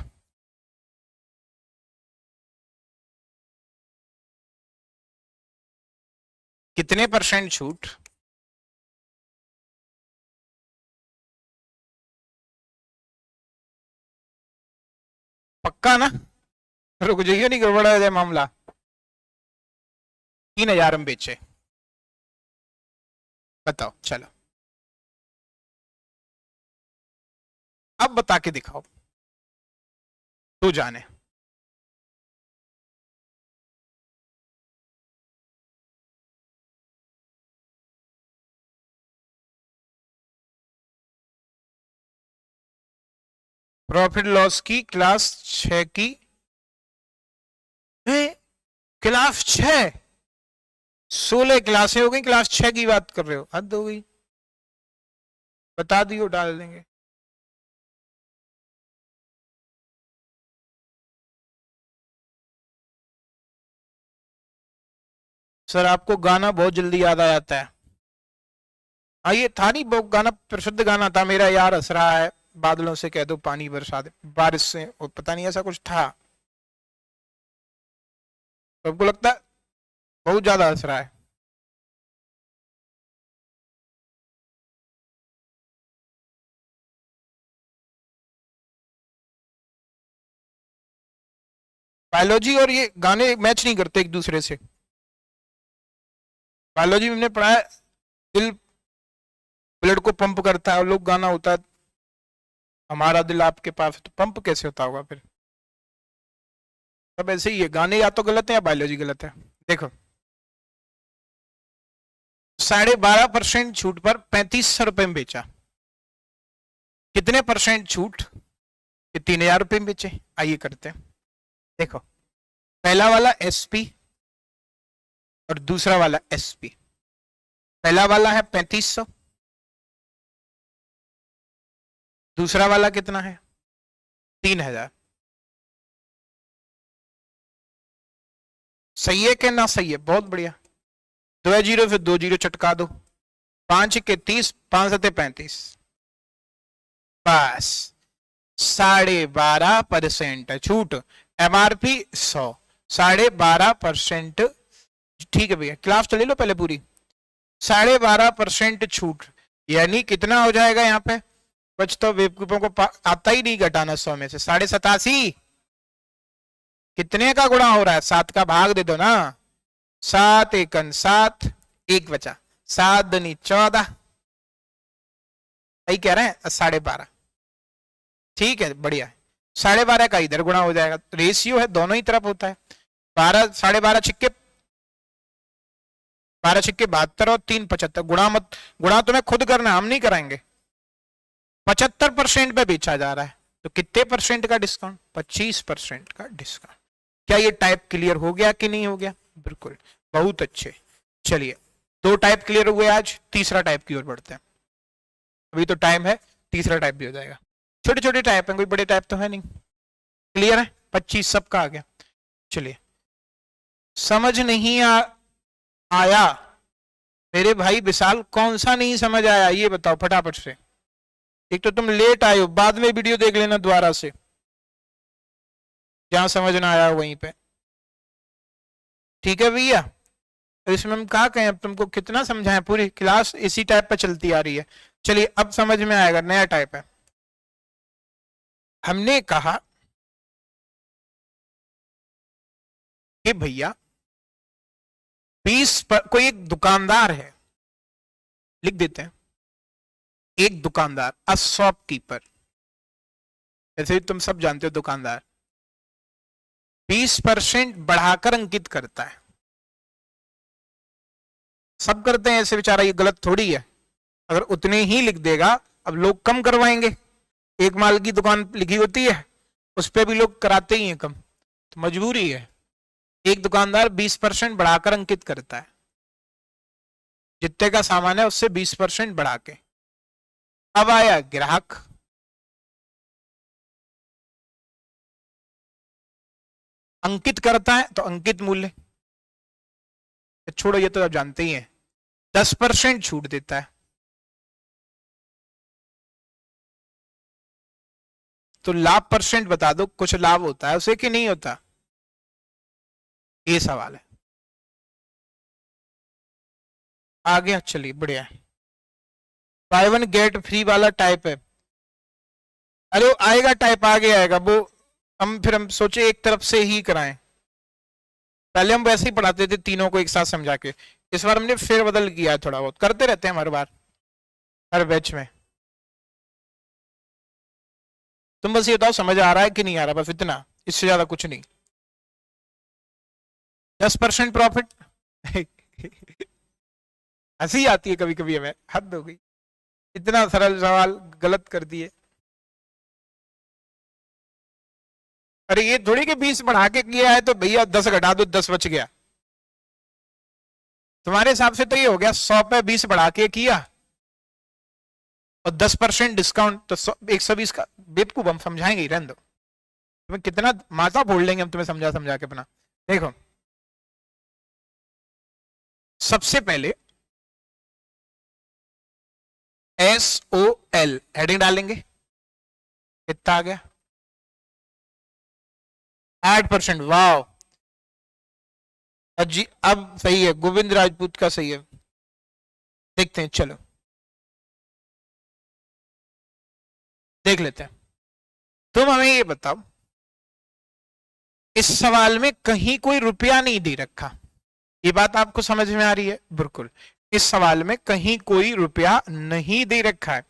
A: कितने % छूट? पक्का ना? रुक जाइए, नहीं गड़बड़ा है मामला। 3000 में बेचे, बताओ। चलो अब बता के दिखाओ, तू जाने। प्रॉफिट लॉस की क्लास 6 की, क्लास 6, 16 क्लासें हो गई, क्लास 6 की बात कर रहे हो? हद हो गई। बता दियो, डाल देंगे। सर आपको गाना बहुत जल्दी याद आ जाता है। हाँ ये था नहीं, वो गाना प्रसिद्ध गाना था, मेरा यार हंस रहा है, बादलों से कह दो पानी बरसा दे, बारिश से, और पता नहीं ऐसा कुछ था। तो आपको लगता है बहुत ज्यादा हंस रहा है? बायोलॉजी और ये गाने मैच नहीं करते एक दूसरे से। बायोलॉजी में हमने पढ़ा है दिल ब्लड को पंप करता है, और लोग गाना होता है हमारा दिल आपके पास, तो पंप कैसे होता होगा फिर? सब ऐसे ही है, गाने या तो गलत है या बायोलॉजी गलत है। देखो 12.5% छूट पर 3500 रुपए में बेचा। कितने % छूट? ये 3000 रुपए में बेचे। आइए करते हैं, देखो पहला वाला एसपी और दूसरा वाला एसपी। पहला वाला है 3500, दूसरा वाला कितना है 3000। सही है कि ना सही है? बहुत बढ़िया। 2 0 फिर 2 0 चटका दो, 5 के 30, 5 सते 35, बस 12.5% छूट। एमआरपी 100, 12.5%। ठीक है भैया, क्लास तो ले लो पहले पूरी। 12.5% छूट, यानी कितना हो जाएगा यहाँ पे? बच तो बेवकूफों को आता ही नहीं घटाना 100 में से। 87.5 कितने का गुणा हो रहा है? 7 का भाग दे दो ना। 7 एकन 7, 1 बचा, 7 दूनी 14, सही कह रहे हैं, 12.5। ठीक है, बढ़िया। 12.5 का इधर गुणा हो जाएगा, रेशियो है, दोनों ही तरफ होता है। 12, 12.5 छिक्के 12 छिक्के 72 और 3 75। गुणा मत, गुणा तुम्हें खुद करना, हम नहीं कराएंगे। 75% पे बेचा जा रहा है, तो कितने परसेंट का डिस्काउंट? 25% का डिस्काउंट। क्या ये टाइप क्लियर हो गया कि नहीं हो गया? बिल्कुल, बहुत अच्छे। चलिए, 2 टाइप क्लियर हुए, आज तीसरा टाइप की ओर बढ़ते हैं। अभी तो टाइम है, तीसरा टाइप भी हो जाएगा। छोटे छोटे टाइप हैं, कोई बड़े टाइप तो है नहीं। क्लियर है? 25 सबका आ गया। चलिए, समझ नहीं आया मेरे भाई विशाल, कौन सा नहीं समझ आया ये बताओ फटाफट से। एक तो तुम लेट आए हो, बाद में वीडियो देख लेना दोबारा से, जहां समझ ना आया वहीं पे। ठीक है भैया, इसमें हम कहा कहें, अब तुमको कितना समझाएं, पूरी क्लास इसी टाइप पे चलती आ रही है। चलिए, अब समझ में आएगा, नया टाइप है। हमने कहा कि भैया 20 पर कोई एक दुकानदार है, लिख देते हैं, एक दुकानदार, अ शॉपकीपर, जैसे तुम सब जानते हो दुकानदार 20% बढ़ाकर अंकित करता है। सब करते हैं ऐसे, बेचारा ये गलत थोड़ी है। अगर उतने ही लिख देगा, अब लोग कम करवाएंगे, एक माल की दुकान लिखी होती है, उस पर भी लोग कराते ही हैं कम, तो मजबूरी है। एक दुकानदार 20% बढ़ाकर अंकित करता है, जितने का सामान है उससे 20% बढ़ा के। अब आया ग्राहक, अंकित करता है तो अंकित मूल्य, छोड़ो ये तो आप जानते ही हैं, 10% छूट देता है। तो लाभ परसेंट बता दो, कुछ लाभ होता है उसे कि नहीं होता? ये सवाल है। आ गया, चलिए बढ़िया है। बाय वन गेट फ्री वाला टाइप है। अरे आएगा टाइप, आगे आएगा वो। हम सोचे एक तरफ से ही कराएं। पहले हम वैसे ही पढ़ाते थे तीनों को एक साथ समझा के, इस बार हमने फेर बदल किया है, थोड़ा बहुत करते रहते हैं हर बार, हर बैच में। तुम बस ये बताओ समझ आ रहा है कि नहीं आ रहा, बस इतना, इससे ज्यादा कुछ नहीं। 10% प्रॉफिट हंसी आती है कभी कभी हमें, हद हो गई, इतना सरल सवाल गलत कर दिए। अरे ये थोड़ी कि 20 बढ़ा के किया है तो भैया 10 घटा दो, 10 बच गया। तुम्हारे हिसाब से तो ये हो गया 100 पे 20 बढ़ा के किया और 10% डिस्काउंट, तो 120 का। बेवकूफ, हम समझाएंगे ही, रहने दो। तुम्हें कितना माथा फोड़ लेंगे हम तुम्हें समझा समझा के अपना। देखो, सबसे पहले SOL हेडिंग डालेंगे, कितना आ गया? 8%। वाह जी, अब सही है, गोविंद राजपूत का सही है। देखते हैं, चलो देख लेते हैं। तुम हमें ये बताओ, इस सवाल में कहीं कोई रुपया नहीं दे रखा, ये बात आपको समझ में आ रही है? बिल्कुल, इस सवाल में कहीं कोई रुपया नहीं दे रखा है,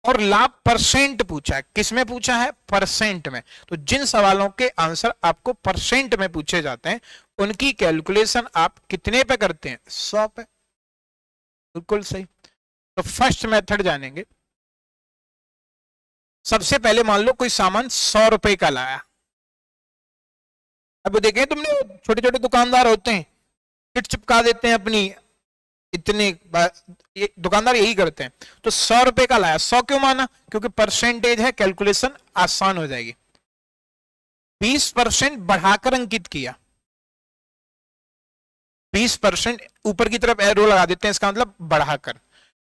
A: और लाभ परसेंट पूछा है। किसमें पूछा है? परसेंट में। तो जिन सवालों के आंसर आपको परसेंट में पूछे जाते हैं, उनकी कैलकुलेशन आप कितने पे करते हैं? 100 पे। बिल्कुल सही। तो फर्स्ट मेथड जानेंगे। सबसे पहले मान लो कोई सामान 100 रुपए का लाया। अब देखें तुमने, छोटे छोटे दुकानदार होते हैं, चिट चिपका देते हैं अपनी, इतने ये दुकानदार यही करते हैं। तो 100 रुपए का लाया, 100 क्यों माना? क्योंकि परसेंटेज है, कैलकुलेशन आसान हो जाएगी। 20% बढ़ाकर अंकित किया, 20% ऊपर की तरफ एरो लगा देते हैं, इसका मतलब बढ़ाकर।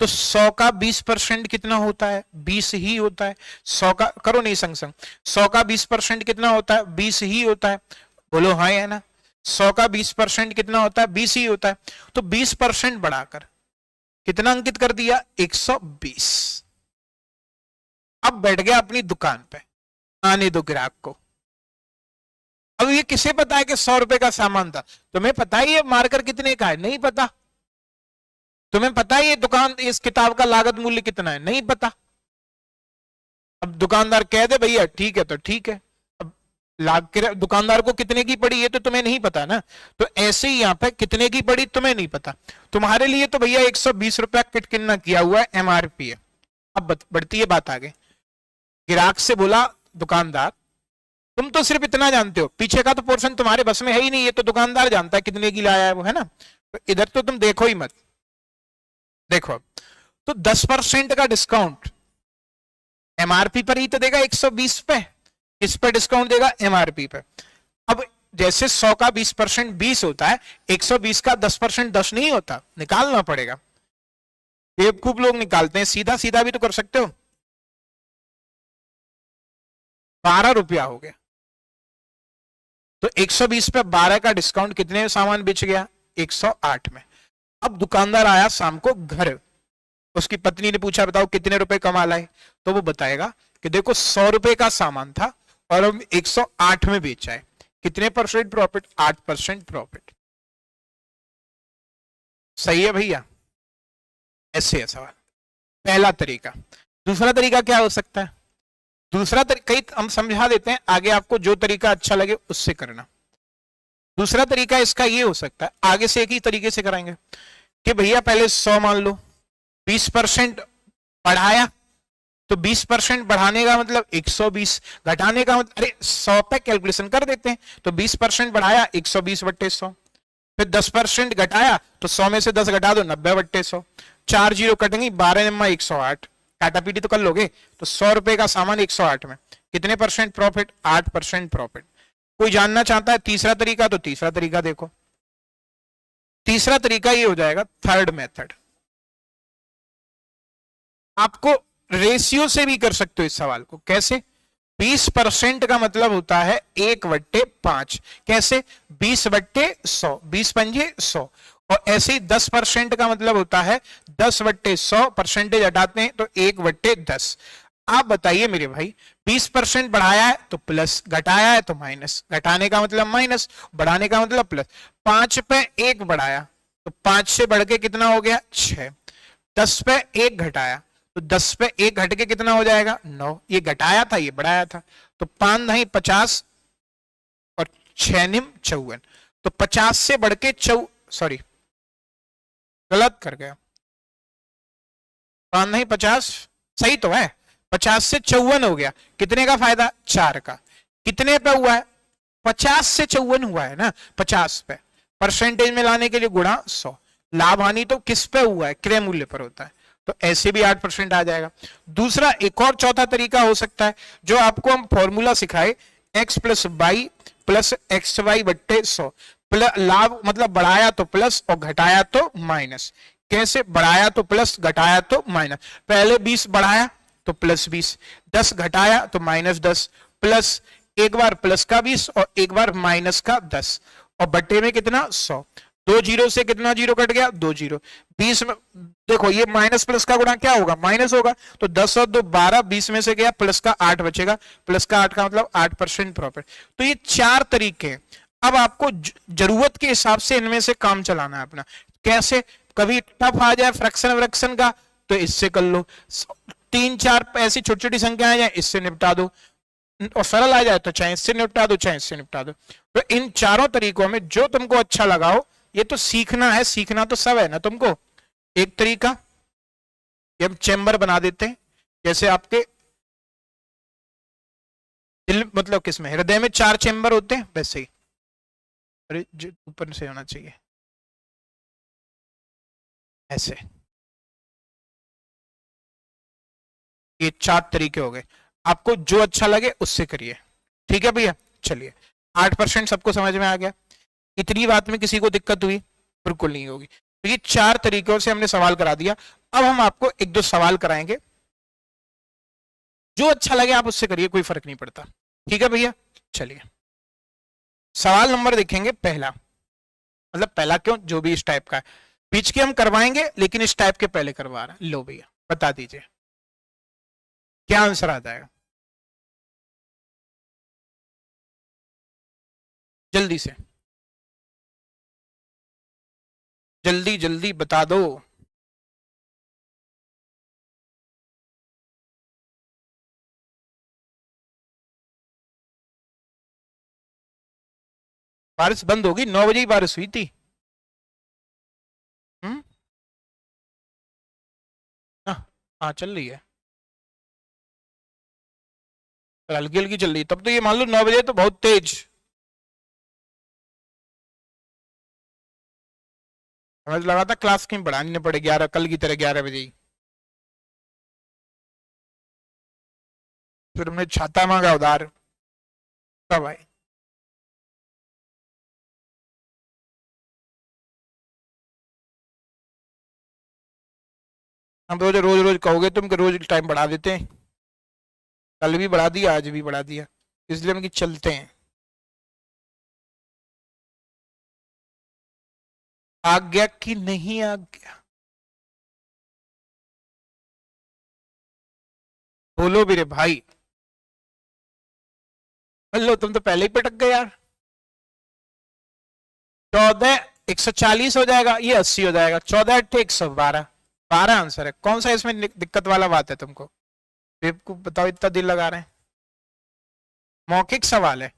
A: तो 100 का 20% कितना होता है? 20 ही होता है। 100 का, करो नहीं संग संग, 100 का 20% कितना होता है? 20 ही होता है। बोलो हाँ या ना। 100 का 20% कितना होता है? 20 ही होता है। तो 20% बढ़ाकर कितना अंकित कर दिया? 120। अब बैठ गया अपनी दुकान पे, आने दो ग्राहक को। अब ये किसे पता है कि 100 रुपए का सामान था? तुम्हें पता है ये मार्कर कितने का है? नहीं पता। तुम्हें पता है ये दुकान, इस किताब का लागत मूल्य कितना है? नहीं पता। अब दुकानदार कह दे भैया ठीक है तो ठीक है, अब दुकानदार को कितने की पड़ी ये तो तुम्हें नहीं पता ना। तो ऐसे ही यहां पे कितने की पड़ी तुम्हें नहीं पता, तुम्हारे लिए तो भैया 120 रुपया कितना किया हुआ है? एमआरपी है। अब बढ़ती है बात आगे। ग्राहक से बोला दुकानदार, तुम तो सिर्फ इतना जानते हो, पीछे का तो पोर्शन तुम्हारे बस में है ही नहीं, ये तो दुकानदार जानता है कितने की लाया है वो, है ना। तो इधर तो तुम देखो ही मत। देखो तो 10% का डिस्काउंट एमआरपी पर ही तो देगा 120 पे। किस पे डिस्काउंट देगा? एमआरपी पे। अब जैसे 100 का 20% 20 होता है, 120 का 10% 10 नहीं होता, निकालना पड़ेगा। बेवकूफ लोग निकालते हैं, सीधा सीधा भी तो कर सकते हो। 12 रुपया हो गया, तो 120 पे 12 का डिस्काउंट कितने सामान बेच गया? 108 में। अब दुकानदार आया शाम को घर, उसकी पत्नी ने पूछा बताओ कितने रुपए कमा लाए? तो वो बताएगा कि देखो 100 रुपए का सामान था और हम 108 में बेचा है। कितने परसेंट प्रॉफिट? 8% प्रॉफिट। सही है भैया? ऐसे है सवाल, पहला तरीका। दूसरा तरीका क्या हो सकता है? दूसरा तरीका हम समझा देते हैं, आगे आपको जो तरीका अच्छा लगे उससे करना। दूसरा तरीका इसका ये हो सकता है, आगे से एक ही तरीके से कराएंगे कि भैया पहले 100 मान लो, 20% बढ़ाया, तो 20% बढ़ाने का मतलब 120, घटाने का मतलब, अरे 100 पे कैलकुलेशन कर देते हैं, तो 20% बढ़ाया 120/100, फिर 10% घटाया तो 100 में से 10 घटा दो 90/100, 4 जीरो कटेंगे, 12 नम्मा 108, काटा पीटी तो कर लोगे। तो 100 रुपए का सामान 108 में कितने परसेंट प्रॉफिट? 8% प्रॉफिट। कोई जानना चाहता है तीसरा तरीका? तो तीसरा तरीका देखो, तीसरा तरीका ये हो जाएगा थर्ड मेथड। आपको रेशियो से भी कर सकते हो इस सवाल को। कैसे? 20% का मतलब होता है 1/5। कैसे? 20/100, 20 पंजे 100। और ऐसे ही 10% का मतलब होता है 10/100, परसेंटेज हटाते हैं तो 1/10। आप बताइए मेरे भाई, 20% बढ़ाया है तो प्लस, घटाया है तो माइनस, घटाने का मतलब माइनस, बढ़ाने का मतलब प्लस। 5 पे 1 बढ़ाया तो 5 से बढ़ के कितना हो गया? 6। 10 पे 1 घटाया तो 10 पे 1 घट के कितना हो जाएगा? 9। ये घटाया था, ये बढ़ाया था, तो 5 नहीं 50 और 6 निम 54। तो 50 से बढ़ के सॉरी गलत कर गया, 5 नहीं 50 सही तो है, 50 से 54 हो गया। कितने का फायदा? 4 का। कितने पे हुआ है? 50 से 54 हुआ है ना, 50 पे। परसेंटेज में लाने के लिए गुणा 100। लाभ हानि तो किस पे हुआ है? क्रय मूल्य पर होता है, तो ऐसे भी 8% आ जाएगा। दूसरा एक और चौथा तरीका हो सकता है, जो आपको हम फॉर्मूला सिखाए, x + y + xy/100। लाभ मतलब बढ़ाया तो प्लस और घटाया तो माइनस। कैसे? बढ़ाया तो प्लस, घटाया तो माइनस। पहले 20 बढ़ाया तो +20, 10 घटाया तो -10, प्लस एक बार प्लस का 20 और एक बार माइनस का 10, और बट्टे में कितना? 100। 2 जीरो से कितना जीरो कट गया? 2 जीरो। 20 में देखो ये माइनस प्लस का गुणा क्या होगा? माइनस होगा, तो 10 और 2 12, 20 में से गया प्लस का 8 बचेगा, प्लस का 8 का मतलब 8% प्रॉफिट। तो ये 4 तरीके हैं। अब आपको जरूरत के हिसाब से इनमें से काम चलाना है अपना। कैसे? कभी टफ आ जाए फ्रैक्शन व्रैक्शन का तो इससे कर लो, 3-4 ऐसी छोटी छोटी संख्याएं आ जाए इससे निपटा दो, और सरल आ जाए तो चाहे इससे निपटा दो चाहे इससे निपटा दो। तो इन चारों तरीकों में जो तुमको अच्छा लगाओ, ये तो सीखना है, सीखना तो सब है ना तुमको। एक तरीका ये हम चेंबर बना देते हैं, जैसे आपके दिल मतलब किसमें, हृदय में 4 चेंबर होते हैं, वैसे ही। अरे ऊपर से होना चाहिए ऐसे। ये 4 तरीके हो गए, आपको जो अच्छा लगे उससे करिए। ठीक है भैया? चलिए, 8% सबको समझ में आ गया। इतनी बात में किसी को दिक्कत हुई? बिल्कुल नहीं होगी। तो ये 4 तरीकों से हमने सवाल करा दिया। अब हम आपको एक दो सवाल कराएंगे, जो अच्छा लगे आप उससे करिए, कोई फर्क नहीं पड़ता। ठीक है भैया, चलिए सवाल नंबर देखेंगे पहला, मतलब पहला क्यों, जो भी इस टाइप का है, बीच के हम करवाएंगे लेकिन इस टाइप के पहले करवा रहे हैं। लो भैया बता दीजिए क्या आंसर आता है, जल्दी से, जल्दी जल्दी बता दो। बारिश बंद होगी, 9 बजे ही बारिश हुई थी। हम्म, हाँ हाँ चल रही है, हल्की हल्की चल रही है, तब तो ये मान लो 9 बजे तो बहुत तेज। हमें लगा था क्लास कहीं बढ़ानी न पड़े, 11 कल की तरह 11 बजे ही। फिर हमने छाता मांगा उधार, कब भाई। हम रोज रोज रोज कहोगे तुम कि रोज टाइम बढ़ा देते हैं, कल भी बढ़ा दिया आज भी बढ़ा दिया, इसलिए हम कि चलते हैं। आ गया कि नहीं आ गया, बोलो भी रे भाई। लो तुम तो पहले ही पटक गए यार। 14 140 हो जाएगा, ये 80 हो जाएगा, 14 8 112, 12 आंसर है। कौन सा इसमें दिक्कत वाला बात है तुमको, बेवकूफ बताओ, इतना दिल लगा रहे हैं, मौखिक सवाल है।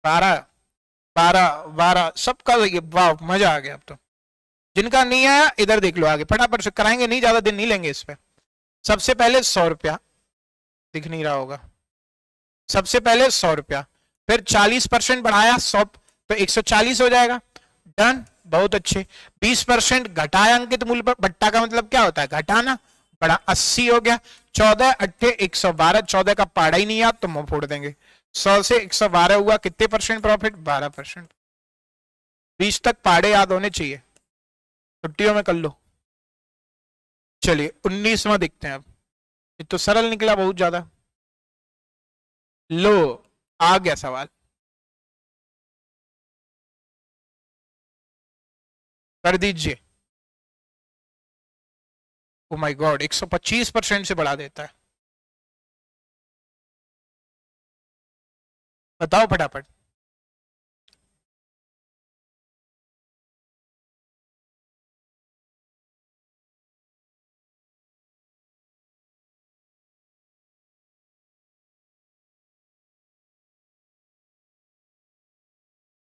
A: 12 12 12 सबका, वाह मजा आ गया। अब तो जिनका नहीं आया इधर देख लो, आगे फटाफट से कराएंगे, नहीं ज्यादा दिन नहीं लेंगे इस पे। सबसे पहले 100 रुपया, दिख नहीं रहा होगा, सबसे पहले 100 रुपया, फिर 40% बढ़ाया 100 तो 140 हो जाएगा, डन, बहुत अच्छे। 20% घटाया अंकित मूल्य पर, बट्टा का मतलब क्या होता है, घटाना, बड़ा 80 हो गया। 14 अट्ठे 112, 14 का पाड़ा ही नहीं याद तो मुंह फोड़ देंगे। 100 से 112 हुआ, कितने परसेंट प्रॉफिट, 12%। 20 तक पाड़े याद होने चाहिए, छुट्टियों में कर लो। चलिए 19वां देखते हैं अब, ये तो सरल निकला बहुत ज्यादा। लो आ गया सवाल, कर दीजिए। ओ माय गॉड, 125% से बढ़ा देता है, बताओ फटाफट।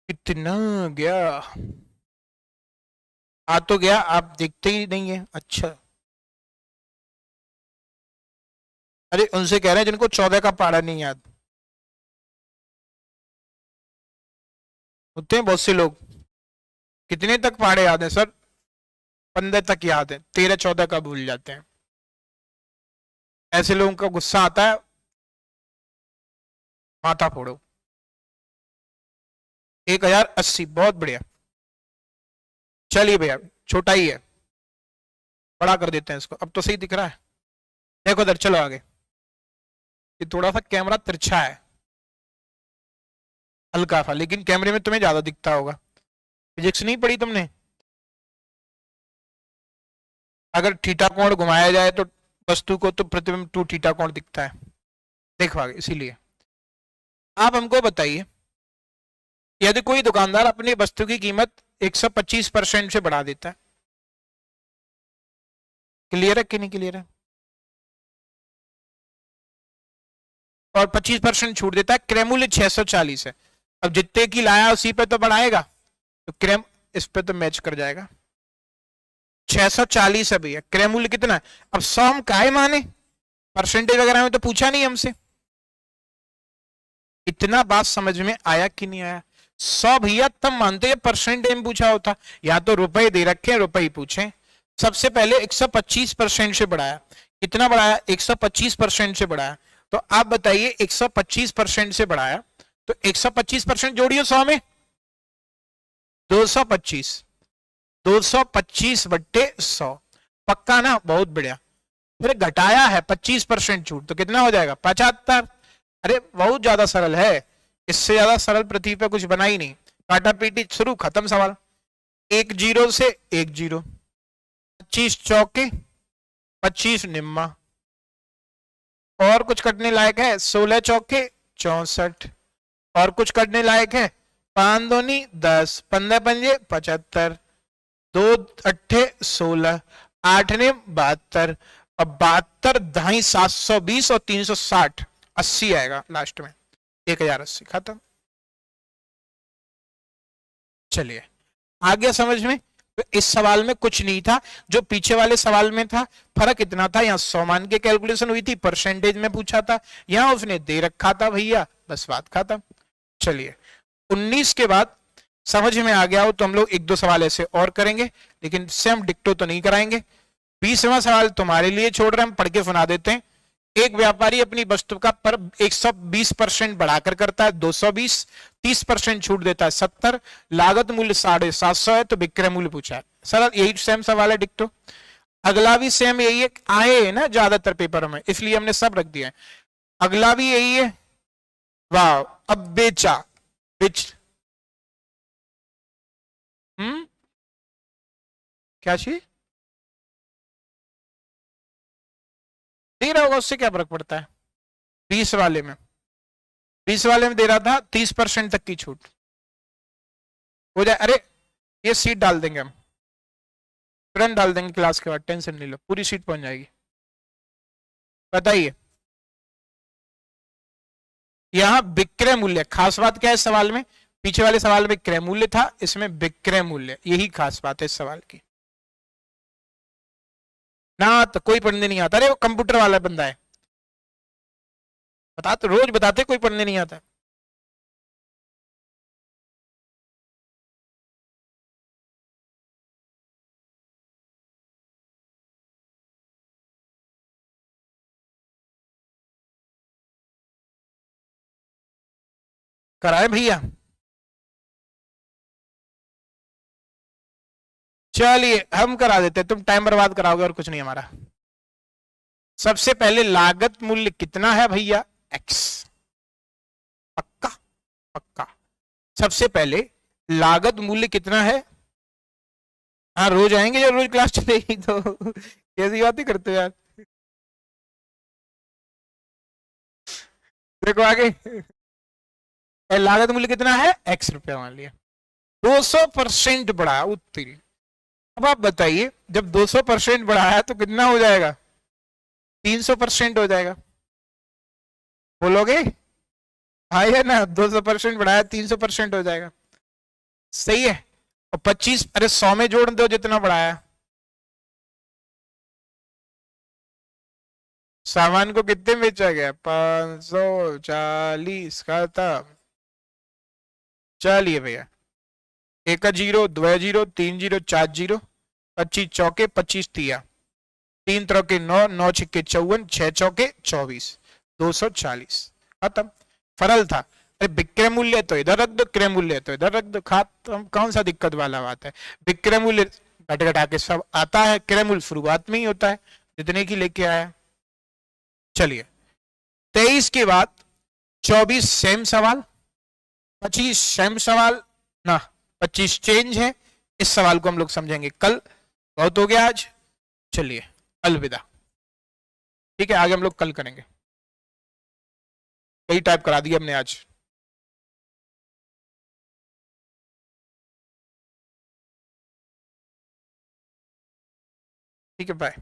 A: कितना गया, आ तो गया, आप देखते ही नहीं है। अच्छा, अरे उनसे कह रहे हैं जिनको 14 का पारा नहीं याद, होते हैं बहुत से लोग। कितने तक पाड़े याद है सर, 15 तक याद है, 13 14 का भूल जाते हैं। ऐसे लोगों का गुस्सा आता है, माथा फोड़ो। 1080, बहुत बढ़िया। चलिए भैया, छोटा ही है, बड़ा कर देते हैं इसको, अब तो सही दिख रहा है। देखो इधर, चलो आगे। ये थोड़ा सा कैमरा तिरछा है, हल्का सा, लेकिन कैमरे में तुम्हें ज्यादा दिखता होगा। फिजिक्स नहीं पढ़ी तुमने, अगर थीटा कोण घुमाया जाए तो वस्तु को तो प्रतिबिंब 2 थीटा कोण दिखता है, देखो आगे। इसीलिए आप हमको बताइए, यदि कोई दुकानदार अपनी वस्तु की कीमत 125% से बढ़ा देता है, क्लियर है कि नहीं क्लियर है, और 25% छूट देता है, क्रय मूल्य 640 है, अब जितने की लाया उसी पे तो बढ़ाएगा, तो क्रय इस पे तो मैच कर जाएगा। 640 है भैया, क्रय मूल्य कितना है, अब 100 हम काहे माने, परसेंटेज वगैरह में तो पूछा नहीं हमसे। इतना बात समझ में आया कि नहीं आया। 100 भैया तब मानते हैं परसेंटेज में पूछा होता, या तो रुपए दे रखे रुपए ही पूछे। सबसे पहले 125% से बढ़ाया, कितना बढ़ाया, 125% से बढ़ाया। तो आप बताइए 125% से बढ़ाया तो 125% जोड़िए 100 में, 225, 225 बट्टे 100, पक्का ना, बहुत बढ़िया। फिर घटाया है 25% छूट, तो कितना हो जाएगा 75। अरे बहुत ज्यादा सरल है, इससे ज्यादा सरल पृथ्वी पे कुछ बना ही नहीं। काटा पीटी शुरू, खत्म सवाल। एक जीरो से एक जीरो, 25 चौके 25 निम्मा, और कुछ कटने लायक है 16 चौके 64, और कुछ कटने लायक है 5 दूनी 10, 15 पंजे 75, 2 अट्ठे 16, 8 ने 72, अब 72 ढाई 720 और 360, 80 आएगा लास्ट में, 1080 खत्म। चलिए आ गया समझ में। तो इस सवाल में कुछ नहीं था, जो पीछे वाले सवाल में था। फर्क इतना था, यहां 100 मान के कैलकुलेशन हुई थी, परसेंटेज में पूछा था, यहां उसने दे रखा था भैया, बस बात खत्म। चलिए 19 के बाद समझ में आ गया हो तो हम लोग एक दो सवाल ऐसे और करेंगे, लेकिन सेम डिक्टो तो नहीं कराएंगे। 20वां सवाल तुम्हारे लिए छोड़ रहे हैं, हम पढ़ के सुना देते हैं। एक व्यापारी अपनी वस्तु का पर 120% बढ़ाकर करता है 220, 30% छूट देता है 70, लागत मूल्य 750 है, तो विक्रय मूल्य पूछा है। सर यही सेम सवाल है डिक्टो। अगला भी सेम यही है, आए है ना ज्यादातर पेपर में, इसलिए हमने सब रख दिया है। अगला भी यही है। वाह, अब बेचा, बेच, क्या चीज दे रहा होगा, उससे क्या फर्क पड़ता है। 20 वाले में, 20 वाले में दे रहा था 30% तक की छूट हो जाए। अरे ये सीट डाल देंगे हम, तुरंत डाल देंगे क्लास के बाद, टेंशन नहीं लो, पूरी सीट पहुंच जाएगी। बताइए, यहां विक्रय मूल्य, खास बात क्या है इस सवाल में, पीछे वाले सवाल में क्रय मूल्य था, इसमें विक्रय मूल्य, यही खास बात है इस सवाल की ना। तो कोई पढ़ने नहीं आता, अरे वो कंप्यूटर वाला बंदा है, बता तो रोज बताते, कोई पढ़ने नहीं आता। कराए भैया, चलिए हम करा देते, तुम टाइम बर्बाद कराओगे और कुछ नहीं हमारा। सबसे पहले लागत मूल्य कितना है भैया, एक्स, पक्का पक्का। सबसे पहले लागत मूल्य कितना है। हाँ रोज आएंगे, जब रोज क्लास चलेगी तो कैसी बातें करते हो यार। देखो आगे, लागत मूल्य कितना है, एक्स रुपया मान लिया, 200% बढ़ाया उत्तीर्ण। अब आप बताइए, जब 200% बढ़ाया तो कितना हो जाएगा, 300% हो जाएगा, बोलोगे। हाँ या ना, 200% बढ़ाया 300% हो जाएगा, सही है। और 25, अरे 100 में जोड़ दो जितना बढ़ाया। सामान को कितने में बेचा गया, 540, खत्म। चलिए भैया, एक जीरो, दो जीरो, तीन जीरो, चार जीरो, 25 चौके 25 तिया, 3 त्रोके 9, 9 छिक्के 54, 6 चौके 24, 240, खत्म। फरल था। अरे विक्रय मूल्य तो इधर रख दो, क्रय मूल्य तो इधर रख दो, खत्म, कौन सा दिक्कत वाला बात है। विक्रय मूल्य घट घटा के सब आता है, क्रय मूल्य शुरुआत में ही होता है जितने की लेके आया। चलिए 23 के बाद 24 सेम सवाल, 25 सेम सवाल ना, 25 चेंज है। इस सवाल को हम लोग समझेंगे कल, बहुत हो गया आज, चलिए अलविदा। ठीक है, आगे हम लोग कल करेंगे, कई टाइप करा दिया हमने आज। ठीक है, बाय।